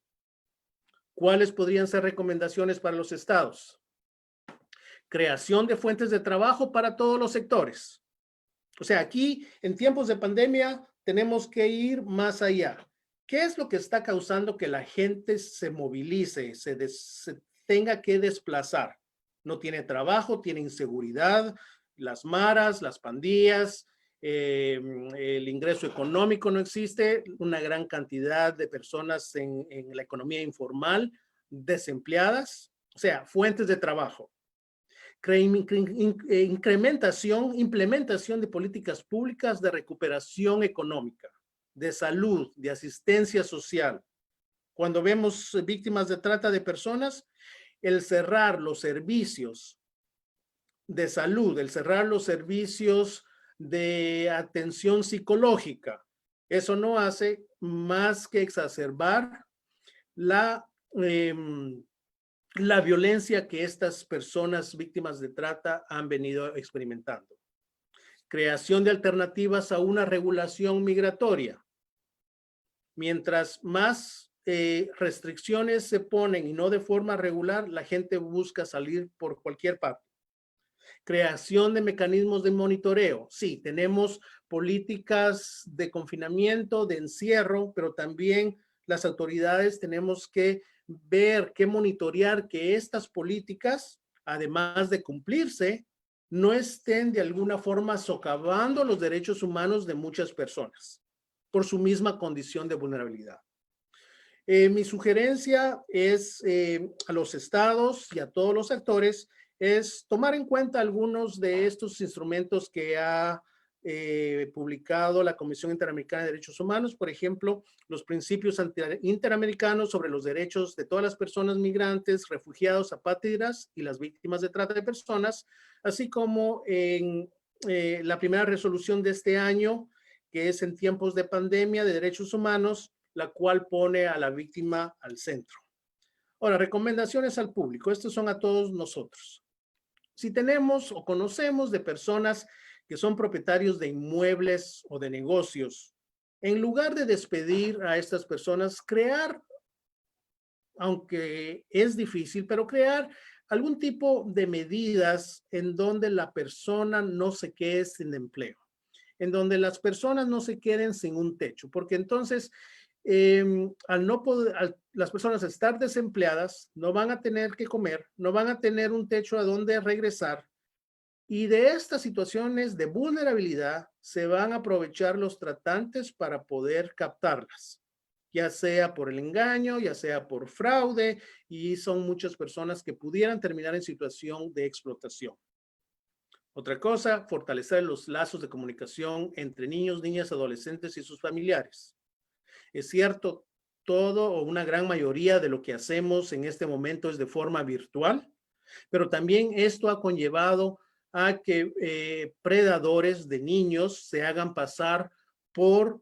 ¿Cuáles podrían ser recomendaciones para los estados? Creación de fuentes de trabajo para todos los sectores. Aquí, en tiempos de pandemia, tenemos que ir más allá. ¿Qué es lo que está causando que la gente se movilice, se tenga que desplazar? No tiene trabajo, tiene inseguridad, las maras, las pandillas, el ingreso económico no existe, una gran cantidad de personas en la economía informal, desempleadas, fuentes de trabajo. Implementación de políticas públicas de recuperación económica, de salud, de asistencia social. Cuando vemos víctimas de trata de personas, el cerrar los servicios de salud, el cerrar los servicios de atención psicológica, eso no hace más que exacerbar la violencia que estas personas víctimas de trata han venido experimentando. Creación de alternativas a una regulación migratoria. Mientras más restricciones se ponen y no de forma regular, la gente busca salir por cualquier parte. Creación de mecanismos de monitoreo. Sí, tenemos políticas de confinamiento, de encierro, pero también las autoridades tenemos que ver, que monitorear que estas políticas, además de cumplirse, no estén de alguna forma socavando los derechos humanos de muchas personas por su misma condición de vulnerabilidad. Mi sugerencia es a los estados y a todos los actores es tomar en cuenta algunos de estos instrumentos que ha publicado la Comisión Interamericana de Derechos Humanos, por ejemplo, los principios interamericanos sobre los derechos de todas las personas migrantes, refugiados, apátridas y las víctimas de trata de personas, así como en la primera resolución de este año, que es en tiempos de pandemia de derechos humanos, la cual pone a la víctima al centro. Ahora, recomendaciones al público. Estos son a todos nosotros. Si tenemos o conocemos de personas que son propietarios de inmuebles o de negocios, en lugar de despedir a estas personas, crear, aunque es difícil, pero crear algún tipo de medidas en donde la persona no se quede sin empleo, en donde las personas no se queden sin un techo, porque entonces al no poder, las personas estar desempleadas, no van a tener que comer, no van a tener un techo a donde regresar. Y de estas situaciones de vulnerabilidad se van a aprovechar los tratantes para poder captarlas, ya sea por el engaño, ya sea por fraude, y son muchas personas que pudieran terminar en situación de explotación. Otra cosa, fortalecer los lazos de comunicación entre niños, niñas, adolescentes y sus familiares. Es cierto, todo o una gran mayoría de lo que hacemos en este momento es de forma virtual, pero también esto ha conllevado a que predadores de niños se hagan pasar por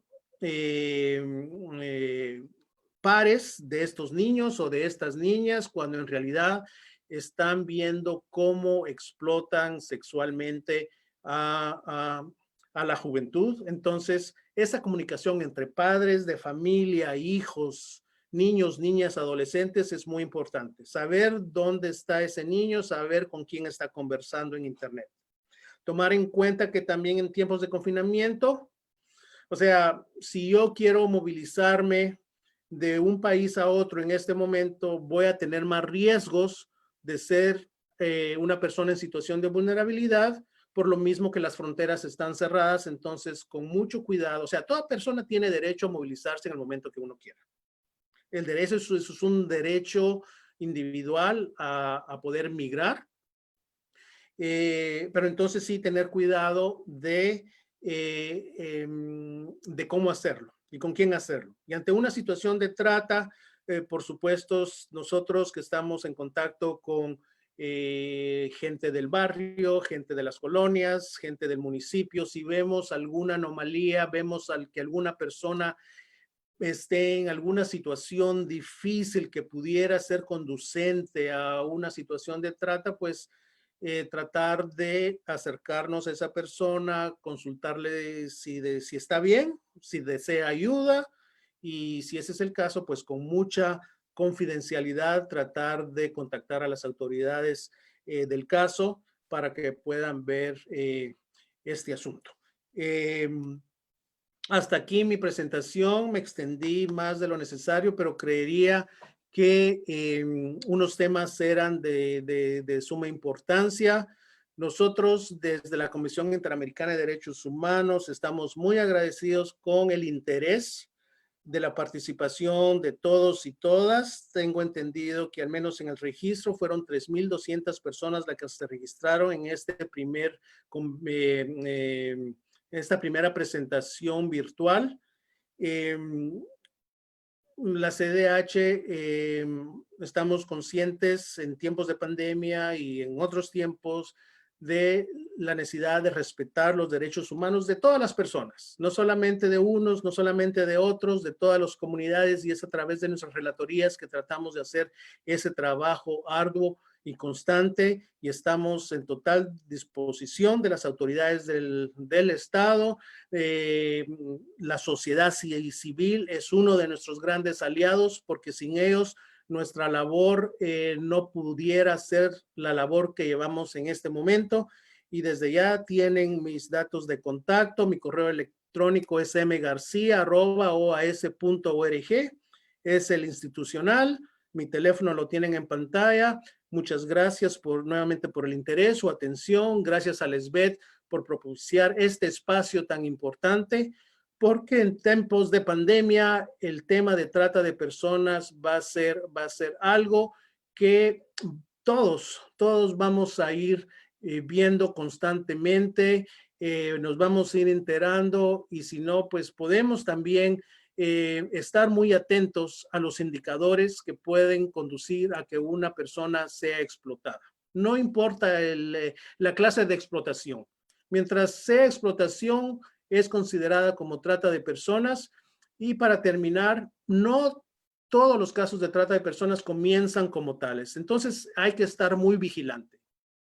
pares de estos niños o de estas niñas, cuando en realidad están viendo cómo explotan sexualmente a la juventud. Entonces, esa comunicación entre padres de familia, hijos, niños, niñas, adolescentes es muy importante. Saber dónde está ese niño, saber con quién está conversando en internet. Tomar en cuenta que también en tiempos de confinamiento, o sea, si yo quiero movilizarme de un país a otro en este momento, voy a tener más riesgos de ser una persona en situación de vulnerabilidad, por lo mismo que las fronteras están cerradas. Entonces, con mucho cuidado, o sea, toda persona tiene derecho a movilizarse en el momento que uno quiera. El derecho es un derecho individual a poder migrar, pero entonces sí tener cuidado de cómo hacerlo y con quién hacerlo. Y ante una situación de trata, por supuesto, nosotros que estamos en contacto con gente del barrio, gente de las colonias, gente del municipio, si vemos alguna anomalía, vemos que alguna persona esté en alguna situación difícil que pudiera ser conducente a una situación de trata, pues tratar de acercarnos a esa persona, consultarle si está bien, si desea ayuda, y si ese es el caso, pues con mucha confidencialidad tratar de contactar a las autoridades del caso para que puedan ver este asunto. Hasta aquí mi presentación, me extendí más de lo necesario, pero creería que unos temas eran de suma importancia. Nosotros desde la Comisión Interamericana de Derechos Humanos estamos muy agradecidos con el interés de la participación de todos y todas. Tengo entendido que al menos en el registro fueron 3,200 personas las que se registraron en esta primera presentación virtual. La CDH, estamos conscientes en tiempos de pandemia y en otros tiempos de la necesidad de respetar los derechos humanos de todas las personas, no solamente de unos, no solamente de otros, de todas las comunidades, y es a través de nuestras relatorías que tratamos de hacer ese trabajo arduo y constante, y estamos en total disposición de las autoridades del Estado. La sociedad civil es uno de nuestros grandes aliados, porque sin ellos nuestra labor no pudiera ser la labor que llevamos en este momento. Y desde ya tienen mis datos de contacto. Mi correo electrónico es mgarcia@oas.org, es el institucional. Mi teléfono lo tienen en pantalla. Muchas gracias nuevamente por el interés, su atención. Gracias a Lisbeth por propiciar este espacio tan importante, porque en tiempos de pandemia el tema de trata de personas va a ser algo que todos vamos a ir viendo constantemente, nos vamos a ir enterando y si no, pues podemos también estar muy atentos a los indicadores que pueden conducir a que una persona sea explotada. No importa la clase de explotación. Mientras sea explotación, es considerada como trata de personas. Y para terminar, no todos los casos de trata de personas comienzan como tales. Entonces hay que estar muy vigilante.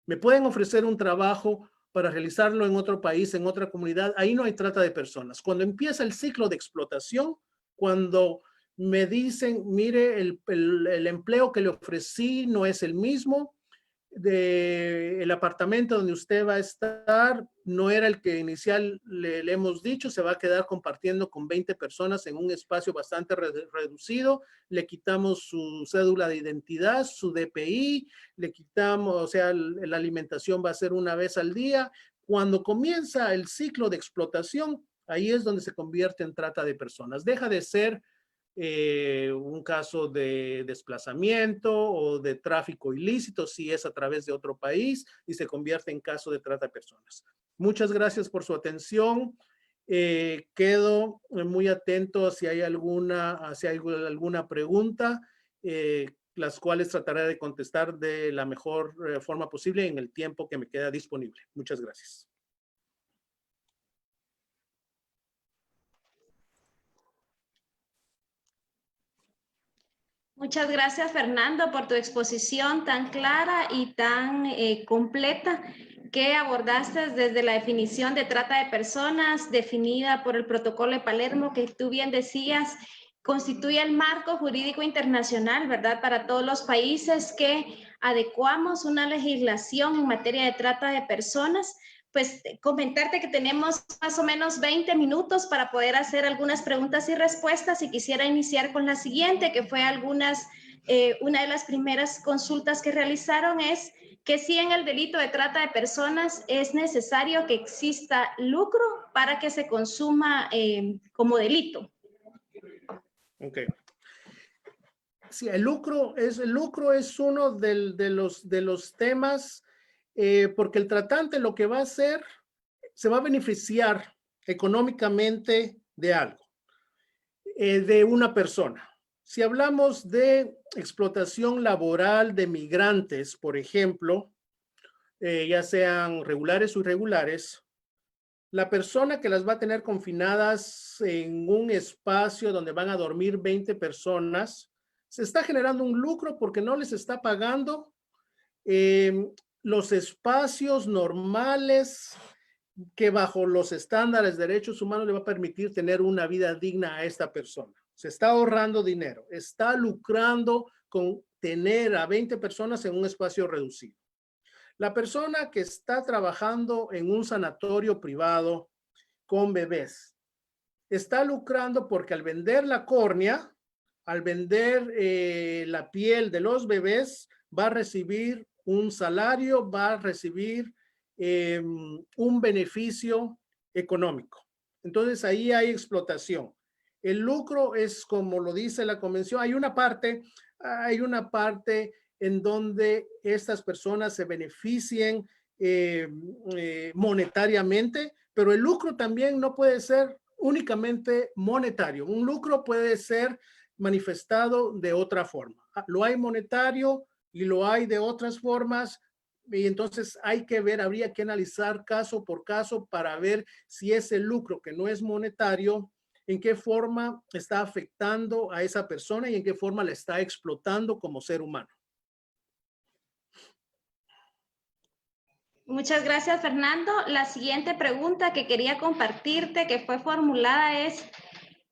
Me pueden ofrecer un trabajo para realizarlo en otro país, en otra comunidad. Ahí no hay trata de personas. Cuando empieza el ciclo de explotación, cuando me dicen, mire, el empleo que le ofrecí no es el mismo, el apartamento donde usted va a estar no era el que inicial le hemos dicho, se va a quedar compartiendo con 20 personas en un espacio bastante reducido, le quitamos su cédula de identidad, su DPI, le quitamos, o sea, la alimentación va a ser una vez al día. Cuando comienza el ciclo de explotación, ahí es donde se convierte en trata de personas. Deja de ser un caso de desplazamiento o de tráfico ilícito si es a través de otro país y se convierte en caso de trata de personas. Muchas gracias por su atención. Quedo muy atento si hay alguna pregunta, las cuales trataré de contestar de la mejor forma posible en el tiempo que me queda disponible. Muchas gracias. Muchas gracias, Fernando, por tu exposición tan clara y tan completa que abordaste desde la definición de trata de personas definida por el Protocolo de Palermo, que tú bien decías, constituye el marco jurídico internacional, ¿verdad?, para todos los países que adecuamos una legislación en materia de trata de personas. Pues comentarte que tenemos más o menos 20 minutos para poder hacer algunas preguntas y respuestas y quisiera iniciar con la siguiente, que fue una de las primeras consultas que realizaron es que si en el delito de trata de personas es necesario que exista lucro para que se consuma como delito. Ok. Sí, el lucro es uno de los temas porque el tratante lo que va a hacer, se va a beneficiar económicamente de algo, de una persona. Si hablamos de explotación laboral de migrantes, por ejemplo, ya sean regulares o irregulares, la persona que las va a tener confinadas en un espacio donde van a dormir 20 personas, se está generando un lucro porque no les está pagando los espacios normales que bajo los estándares de derechos humanos le va a permitir tener una vida digna a esta persona. Se está ahorrando dinero, está lucrando con tener a 20 personas en un espacio reducido. La persona que está trabajando en un sanatorio privado con bebés está lucrando porque al vender la córnea, al vender la piel de los bebés, va a recibir un salario, va a recibir un beneficio económico. Entonces ahí hay explotación. El lucro es como lo dice la convención, hay una parte en donde estas personas se beneficien monetariamente, pero el lucro también no puede ser únicamente monetario. Un lucro puede ser manifestado de otra forma. Lo hay monetario y lo hay de otras formas, y entonces hay que ver, habría que analizar caso por caso para ver si ese lucro que no es monetario, en qué forma está afectando a esa persona y en qué forma la está explotando como ser humano. Muchas gracias, Fernando. La siguiente pregunta que quería compartirte, que fue formulada, es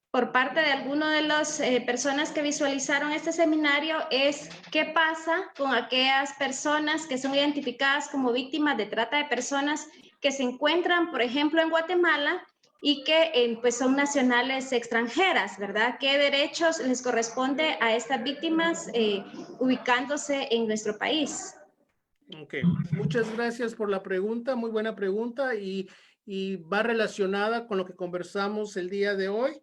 por parte de algunas de las personas que visualizaron este seminario, es ¿qué pasa con aquellas personas que son identificadas como víctimas de trata de personas que se encuentran, por ejemplo, en Guatemala y que pues son nacionales extranjeras, ¿verdad? ¿Qué derechos les corresponde a estas víctimas ubicándose en nuestro país? Ok, muchas gracias por la pregunta, muy buena pregunta y va relacionada con lo que conversamos el día de hoy.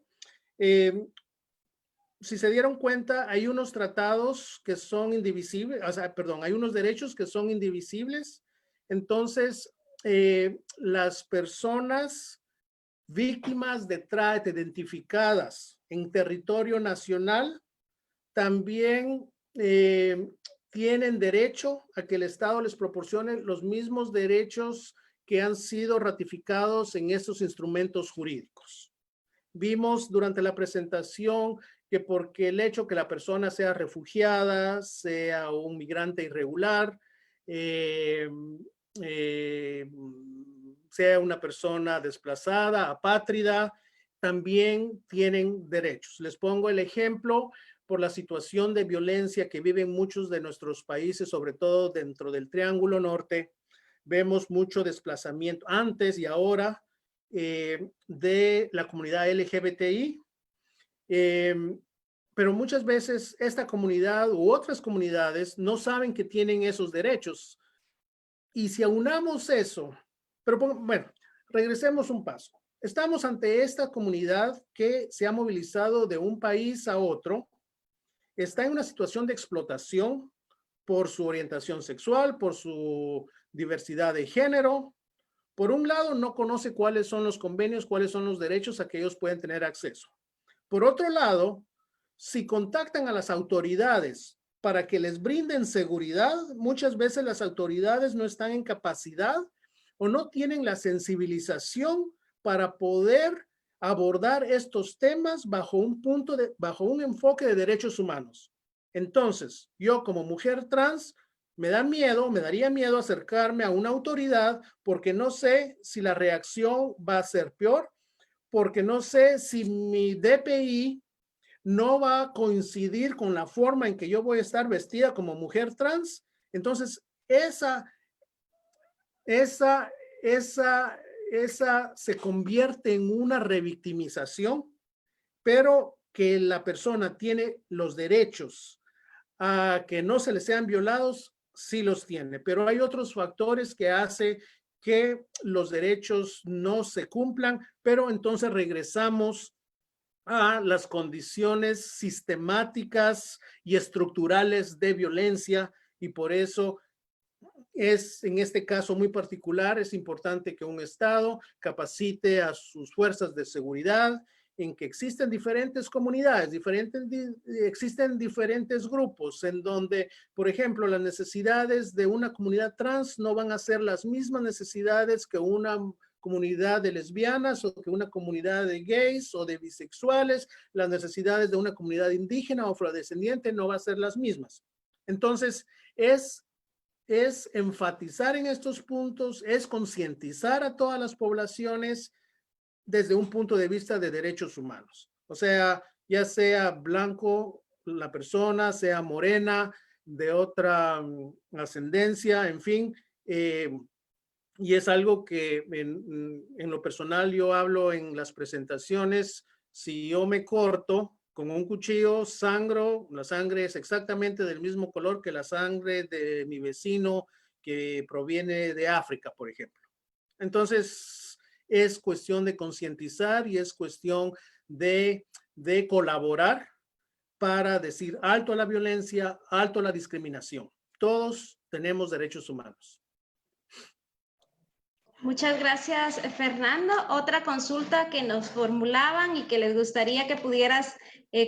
si se dieron cuenta, hay unos tratados que son indivisibles, o sea, perdón, hay unos derechos que son indivisibles. Entonces, las personas víctimas de trata identificadas en territorio nacional también tienen derecho a que el Estado les proporcione los mismos derechos que han sido ratificados en estos instrumentos jurídicos. Vimos durante la presentación que porque el hecho que la persona sea refugiada, sea un migrante irregular, sea una persona desplazada, apátrida, también tienen derechos. Les pongo el ejemplo por la situación de violencia que viven muchos de nuestros países, sobre todo dentro del Triángulo Norte. Vemos mucho desplazamiento antes y ahora de la comunidad LGBTI, pero muchas veces esta comunidad u otras comunidades no saben que tienen esos derechos. Y si aunamos eso, pero bueno, regresemos un paso. Estamos ante esta comunidad que se ha movilizado de un país a otro, está en una situación de explotación por su orientación sexual, por su diversidad de género. Por un lado, no conoce cuáles son los convenios, cuáles son los derechos a que ellos pueden tener acceso. Por otro lado, si contactan a las autoridades para que les brinden seguridad, muchas veces las autoridades no están en capacidad o no tienen la sensibilización para poder abordar estos temas bajo un enfoque de derechos humanos. Entonces, yo como mujer trans, me daría miedo acercarme a una autoridad porque no sé si la reacción va a ser peor, porque no sé si mi DPI no va a coincidir con la forma en que yo voy a estar vestida como mujer trans. Entonces, esa se convierte en una revictimización, pero que la persona tiene los derechos a que no se le sean violados, sí los tiene, pero hay otros factores que hace que los derechos no se cumplan, pero entonces regresamos a las condiciones sistemáticas y estructurales de violencia y por eso es, en este caso muy particular, es importante que un Estado capacite a sus fuerzas de seguridad, en que existen diferentes comunidades, existen diferentes grupos en donde, por ejemplo, las necesidades de una comunidad trans no van a ser las mismas necesidades que una comunidad de lesbianas o que una comunidad de gays o de bisexuales, las necesidades de una comunidad indígena o afrodescendiente no van a ser las mismas. Entonces, es enfatizar en estos puntos, es concientizar a todas las poblaciones desde un punto de vista de derechos humanos. O sea, ya sea blanco la persona, sea morena, de otra ascendencia, en fin. Y es algo que en lo personal yo hablo en las presentaciones. Si yo me corto con un cuchillo, sangro, la sangre es exactamente del mismo color que la sangre de mi vecino que proviene de África, por ejemplo. Entonces, es cuestión de concientizar y es cuestión de colaborar para decir alto a la violencia, alto a la discriminación. Todos tenemos derechos humanos. Muchas gracias, Fernando. Otra consulta que nos formulaban y que les gustaría que pudieras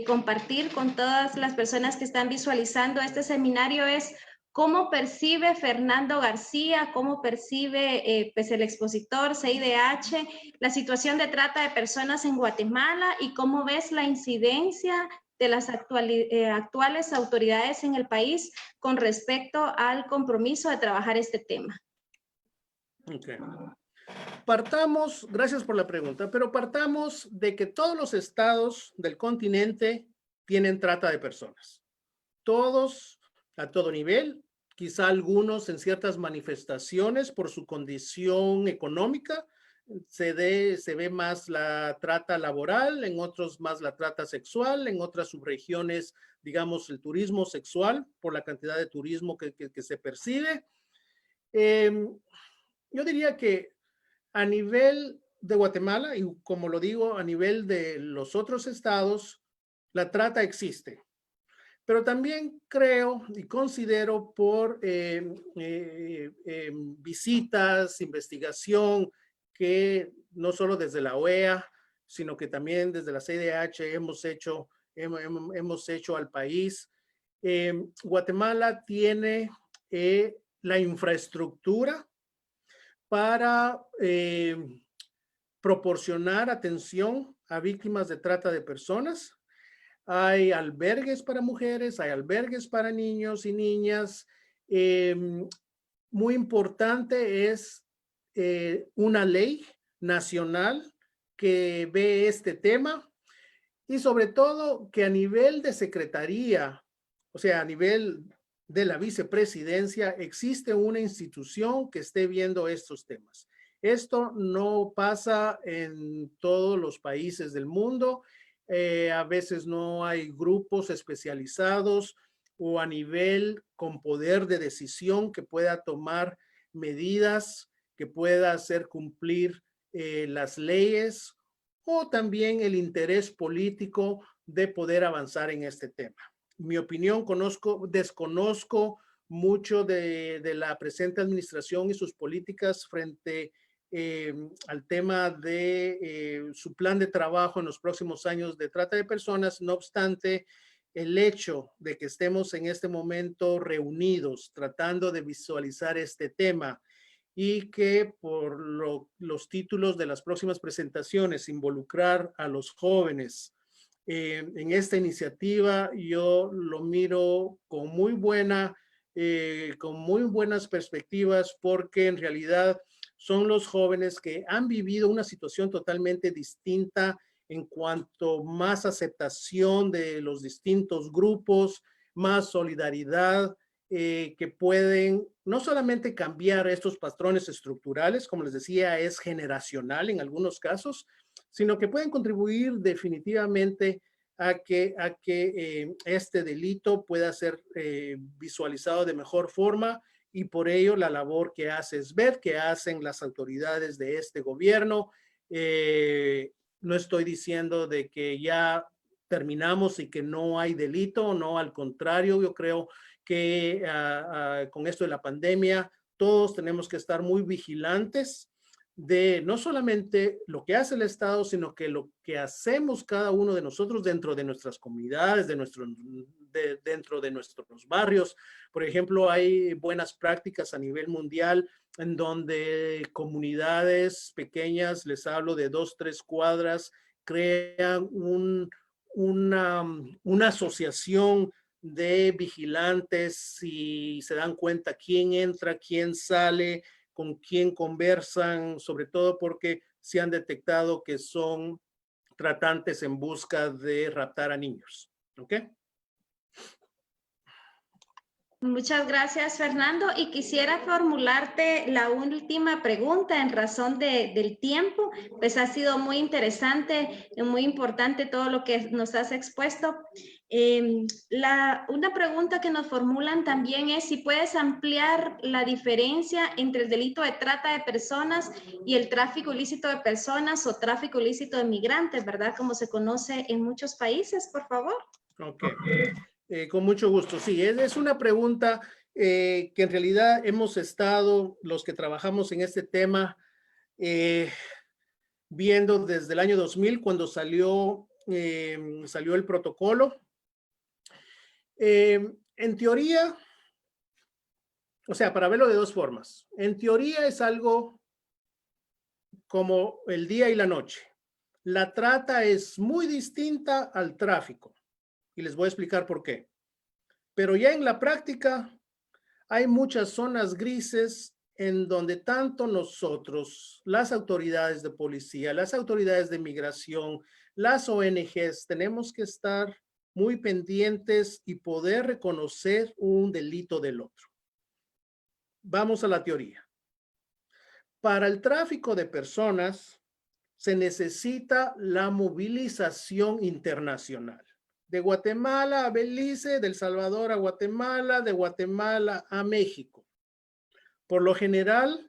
compartir con todas las personas que están visualizando este seminario es ¿cómo percibe Fernando García, cómo percibe pues el expositor CIDH la situación de trata de personas en Guatemala y cómo ves la incidencia de las actuales autoridades en el país con respecto al compromiso de trabajar este tema? Okay. Partamos, gracias por la pregunta, pero partamos de que todos los estados del continente tienen trata de personas. Todos, a todo nivel, quizá algunos en ciertas manifestaciones por su condición económica, se ve más la trata laboral, en otros más la trata sexual, en otras subregiones, digamos, el turismo sexual por la cantidad de turismo que se percibe. Yo diría que a nivel de Guatemala, y como lo digo, a nivel de los otros estados, La trata existe, pero también creo y considero por visitas, investigación, que no solo desde la OEA, sino que también desde la CIDH hemos hecho al país. Guatemala tiene la infraestructura para proporcionar atención a víctimas de trata de personas. Hay albergues para mujeres, hay albergues para niños y niñas. Muy importante es una ley nacional que ve este tema y sobre todo que a nivel de secretaría, o sea, a nivel de la vicepresidencia, existe una institución que esté viendo estos temas. Esto no pasa en todos los países del mundo. A veces no hay grupos especializados o a nivel con poder de decisión que pueda tomar medidas, que pueda hacer cumplir las leyes o también el interés político de poder avanzar en este tema. Mi opinión, desconozco mucho de la presente administración y sus políticas frente al tema de su plan de trabajo en los próximos años de trata de personas. No obstante, el hecho de que estemos en este momento reunidos tratando de visualizar este tema y que por los títulos de las próximas presentaciones involucrar a los jóvenes en esta iniciativa, yo lo miro con muy buenas perspectivas, porque en realidad son los jóvenes que han vivido una situación totalmente distinta en cuanto más aceptación de los distintos grupos, más solidaridad, que pueden no solamente cambiar estos patrones estructurales, como les decía, es generacional en algunos casos, sino que pueden contribuir definitivamente a que este delito pueda ser visualizado de mejor forma, y por ello la labor que hace SBED, que hacen las autoridades de este gobierno. No estoy diciendo de que ya terminamos y que no hay delito, no, al contrario, yo creo que con esto de la pandemia todos tenemos que estar muy vigilantes de no solamente lo que hace el Estado, sino que lo que hacemos cada uno de nosotros dentro de nuestras comunidades, dentro de nuestros barrios. Por ejemplo, hay buenas prácticas a nivel mundial en donde comunidades pequeñas, les hablo de 2, 3 cuadras, crean una asociación de vigilantes y se dan cuenta quién entra, quién sale, con quién conversan, sobre todo porque se han detectado que son tratantes en busca de raptar a niños. ¿Ok? Muchas gracias, Fernando. Y quisiera formularte la última pregunta en razón del tiempo. Pues ha sido muy interesante y muy importante todo lo que nos has expuesto. Una pregunta que nos formulan también es si puedes ampliar la diferencia entre el delito de trata de personas y el tráfico ilícito de personas o tráfico ilícito de migrantes, ¿verdad? Como se conoce en muchos países, por favor. Ok. Con mucho gusto. Sí, es una pregunta que en realidad hemos estado, los que trabajamos en este tema, viendo desde el año 2000, cuando salió el protocolo. En teoría, o sea, para verlo de dos formas. En teoría es algo como el día y la noche. La trata es muy distinta al tráfico y les voy a explicar por qué. Pero ya en la práctica hay muchas zonas grises en donde tanto nosotros, las autoridades de policía, las autoridades de migración, las ONGs, tenemos que estar muy pendientes y poder reconocer un delito del otro. Vamos a la teoría. Para el tráfico de personas se necesita la movilización internacional. De Guatemala a Belice, de El Salvador a Guatemala, de Guatemala a México. Por lo general,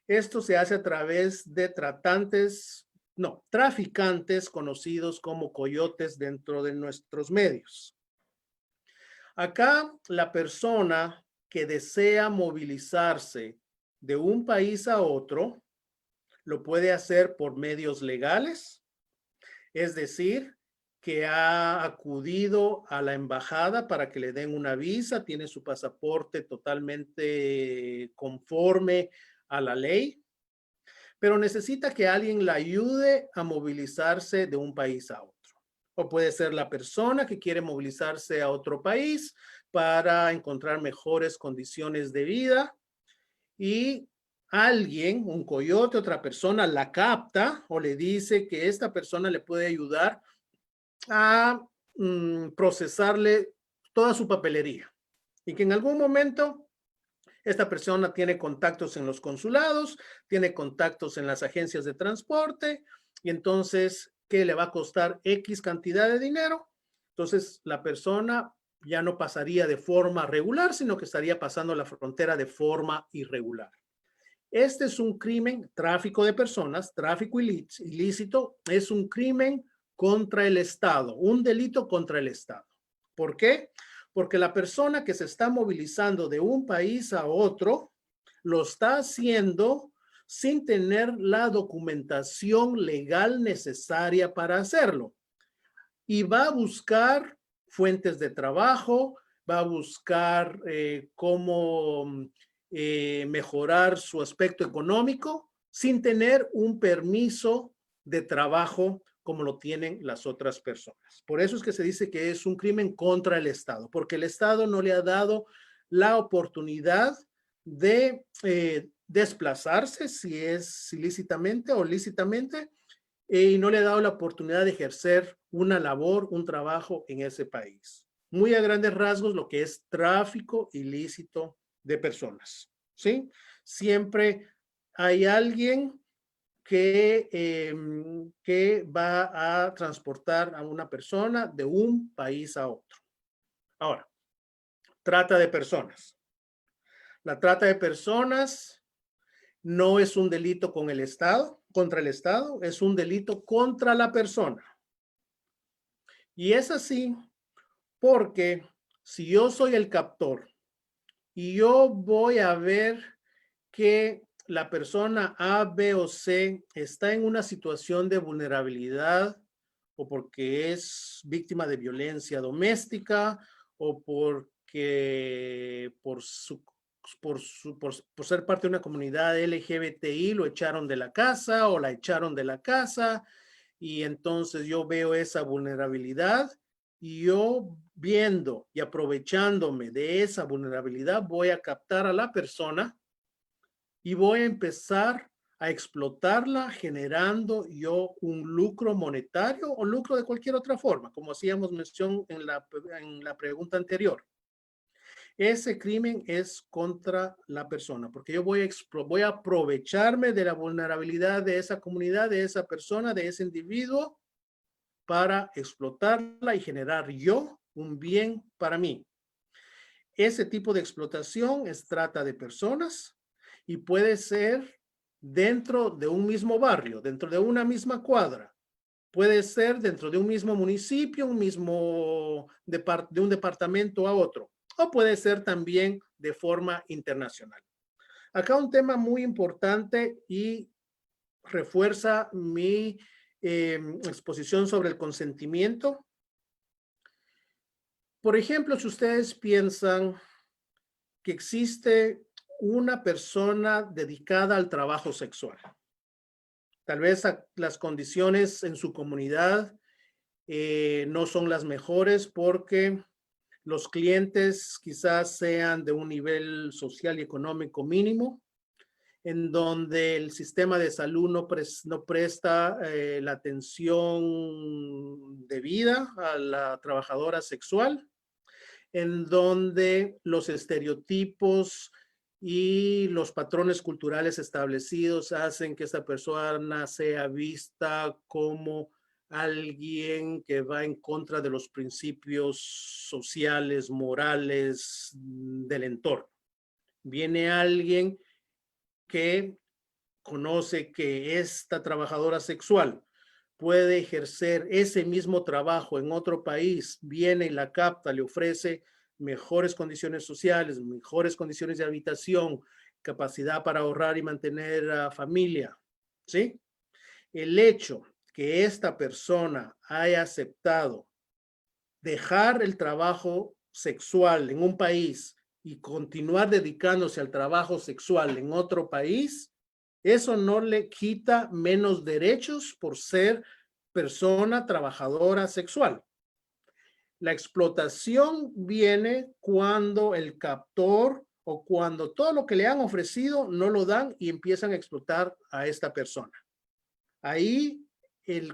esto se hace a través de tratantes no, traficantes conocidos como coyotes dentro de nuestros medios. Acá la persona que desea movilizarse de un país a otro lo puede hacer por medios legales, es decir, que ha acudido a la embajada para que le den una visa, tiene su pasaporte totalmente conforme a la ley, pero necesita que alguien la ayude a movilizarse de un país a otro. O puede ser la persona que quiere movilizarse a otro país para encontrar mejores condiciones de vida y alguien, un coyote, otra persona, la capta o le dice que esta persona le puede ayudar a procesarle toda su papelería y que en algún momento esta persona tiene contactos en los consulados, tiene contactos en las agencias de transporte y entonces, ¿qué le va a costar X cantidad de dinero? Entonces, la persona ya no pasaría de forma regular, sino que estaría pasando la frontera de forma irregular. Este es un crimen, tráfico de personas, tráfico ilícito, es un crimen contra el Estado, un delito contra el Estado. ¿Por qué? Porque la persona que se está movilizando de un país a otro lo está haciendo sin tener la documentación legal necesaria para hacerlo. Y va a buscar fuentes de trabajo, va a buscar cómo mejorar su aspecto económico sin tener un permiso de trabajo como lo tienen las otras personas. Por eso es que se dice que es un crimen contra el Estado, porque el Estado no le ha dado la oportunidad de desplazarse, si es ilícitamente o lícitamente, y no le ha dado la oportunidad de ejercer una labor, un trabajo en ese país. Muy a grandes rasgos lo que es tráfico ilícito de personas, ¿sí? Siempre hay alguien que va a transportar a una persona de un país a otro. Ahora, trata de personas. La trata de personas no es un delito con el Estado, contra el Estado, es un delito contra la persona. Y es así porque si yo soy el captor y yo voy a ver que la persona A, B o C está en una situación de vulnerabilidad o porque es víctima de violencia doméstica o porque por ser parte de una comunidad LGBTI lo echaron de la casa o la echaron de la casa y entonces yo veo esa vulnerabilidad y yo viendo y aprovechándome de esa vulnerabilidad voy a captar a la persona y voy a empezar a explotarla generando yo un lucro monetario o lucro de cualquier otra forma, como hacíamos mención en la pregunta anterior. Ese crimen es contra la persona, porque yo voy a aprovecharme de la vulnerabilidad de esa comunidad, de esa persona, de ese individuo, para explotarla y generar yo un bien para mí. Ese tipo de explotación es trata de personas y puede ser dentro de un mismo barrio, dentro de una misma cuadra. Puede ser dentro de un mismo municipio, de un departamento a otro. O puede ser también de forma internacional. Acá un tema muy importante y refuerza mi exposición sobre el consentimiento. Por ejemplo, si ustedes piensan que existe una persona dedicada al trabajo sexual, tal vez las condiciones en su comunidad no son las mejores porque los clientes quizás sean de un nivel social y económico mínimo, en donde el sistema de salud no presta la atención debida a la trabajadora sexual, en donde los estereotipos y los patrones culturales establecidos hacen que esta persona sea vista como alguien que va en contra de los principios sociales, morales del entorno. Viene alguien que conoce que esta trabajadora sexual puede ejercer ese mismo trabajo en otro país, viene y la capta, le ofrece mejores condiciones sociales, mejores condiciones de habitación, capacidad para ahorrar y mantener a familia, ¿sí? El hecho que esta persona haya aceptado dejar el trabajo sexual en un país y continuar dedicándose al trabajo sexual en otro país, eso no le quita menos derechos por ser persona trabajadora sexual. La explotación viene cuando el captor o cuando todo lo que le han ofrecido no lo dan y empiezan a explotar a esta persona. Ahí,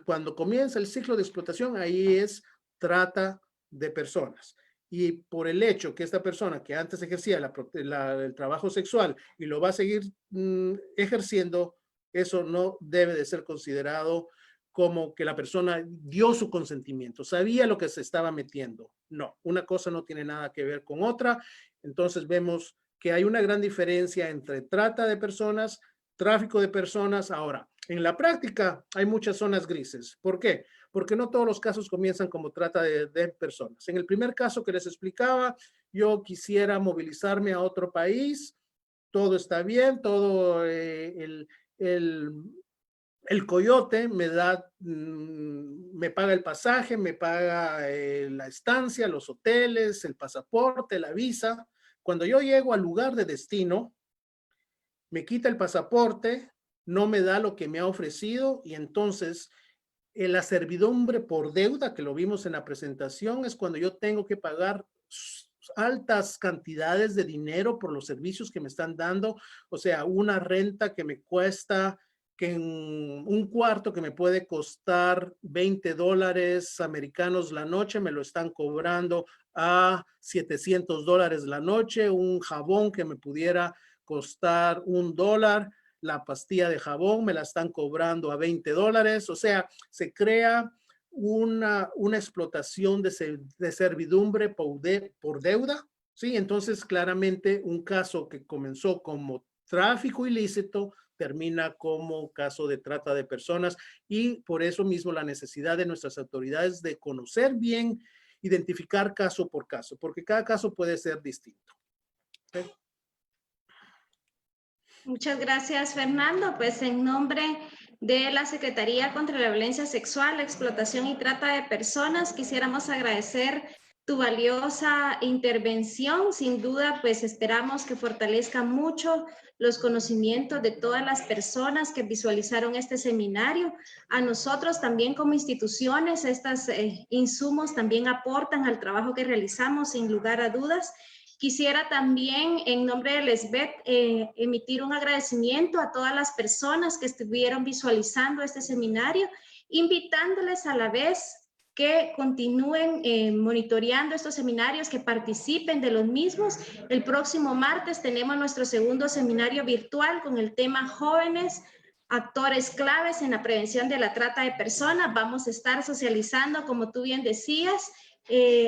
cuando comienza el ciclo de explotación, ahí es trata de personas. Y por el hecho que esta persona que antes ejercía el trabajo sexual y lo va a seguir ejerciendo, eso no debe de ser considerado como que la persona dio su consentimiento, sabía lo que se estaba metiendo. No, una cosa no tiene nada que ver con otra. Entonces vemos que hay una gran diferencia entre trata de personas, tráfico de personas. Ahora, en la práctica hay muchas zonas grises. ¿Por qué? Porque no todos los casos comienzan como trata de personas. En el primer caso que les explicaba, yo quisiera movilizarme a otro país, todo está bien, todo el coyote me da, me paga el pasaje, me paga la estancia, los hoteles, el pasaporte, la visa. Cuando yo llego al lugar de destino, me quita el pasaporte, no me da lo que me ha ofrecido y entonces la servidumbre por deuda, que lo vimos en la presentación, es cuando yo tengo que pagar altas cantidades de dinero por los servicios que me están dando. O sea, una renta que me cuesta, que en un cuarto que me puede costar $20 americanos la noche, me lo están cobrando a $700 la noche. Un jabón que me pudiera costar $1, la pastilla de jabón me la están cobrando a $20. O sea, se crea una explotación de servidumbre por deuda, ¿sí? Entonces, claramente, un caso que comenzó como tráfico ilícito termina como caso de trata de personas y por eso mismo la necesidad de nuestras autoridades de conocer bien, identificar caso por caso, porque cada caso puede ser distinto. ¿Okay? Muchas gracias, Fernando. Pues en nombre de la Secretaría contra la Violencia Sexual, Explotación y Trata de Personas, quisiéramos agradecer tu valiosa intervención. Sin duda, pues esperamos que fortalezca mucho los conocimientos de todas las personas que visualizaron este seminario. A nosotros también como instituciones, estos insumos también aportan al trabajo que realizamos, sin lugar a dudas. Quisiera también, en nombre del SBET, emitir un agradecimiento a todas las personas que estuvieron visualizando este seminario, invitándoles a la vez que continúen monitoreando estos seminarios, que participen de los mismos. El próximo martes tenemos nuestro segundo seminario virtual con el tema Jóvenes, actores claves en la prevención de la trata de personas. Vamos a estar socializando, como tú bien decías,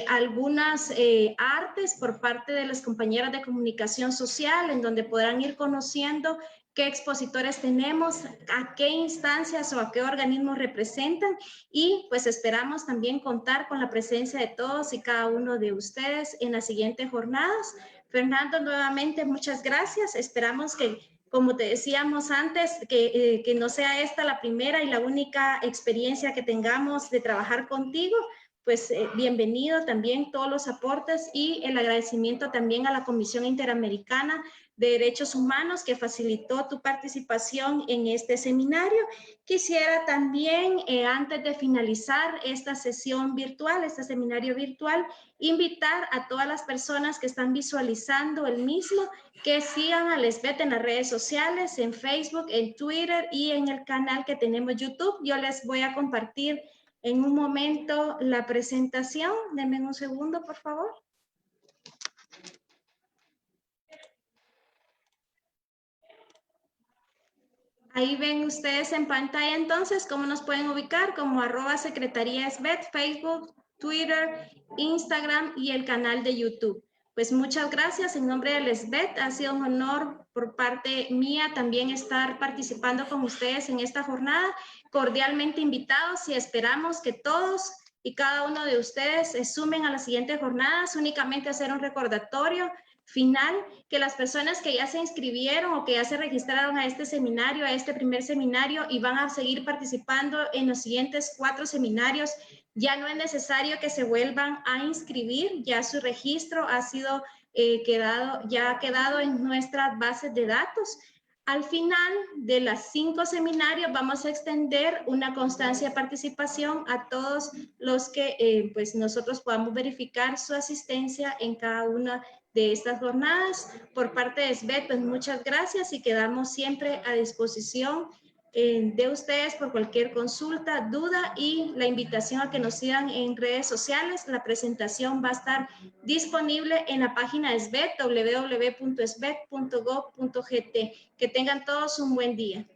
algunas artes por parte de las compañeras de comunicación social, en donde podrán ir conociendo qué expositores tenemos, a qué instancias o a qué organismos representan, y pues esperamos también contar con la presencia de todos y cada uno de ustedes en las siguientes jornadas. Fernando, nuevamente muchas gracias. Esperamos que, como te decíamos antes, que no sea esta la primera y la única experiencia que tengamos de trabajar contigo. Pues bienvenido también todos los aportes y el agradecimiento también a la Comisión Interamericana de Derechos Humanos que facilitó tu participación en este seminario. Quisiera también, antes de finalizar esta sesión virtual, este seminario virtual, invitar a todas las personas que están visualizando el mismo que sigan al SBET en las redes sociales, en Facebook, en Twitter y en el canal que tenemos YouTube. Yo les voy a compartir en un momento la presentación. Denme un segundo, por favor. Ahí ven ustedes en pantalla entonces cómo nos pueden ubicar como @Secretaría SBET, Facebook, Twitter, Instagram y el canal de YouTube. Pues muchas gracias en nombre del SBET. Ha sido un honor por parte mía también estar participando con ustedes en esta jornada. Cordialmente invitados y esperamos que todos y cada uno de ustedes se sumen a las siguientes jornadas. Únicamente hacer un recordatorio final, que las personas que ya se inscribieron o que ya se registraron a este seminario, a este primer seminario y van a seguir participando en los siguientes 4 seminarios, ya no es necesario que se vuelvan a inscribir, ya su registro ha sido ya ha quedado en nuestras bases de datos. Al final de las 5 seminarios vamos a extender una constancia de participación a todos los que pues nosotros podamos verificar su asistencia en cada una de estas jornadas. Por parte de SBET, pues muchas gracias y quedamos siempre a disposición de ustedes por cualquier consulta, duda y la invitación a que nos sigan en redes sociales. La presentación va a estar disponible en la página de SBET, www.sbet.gov.gt. Que tengan todos un buen día.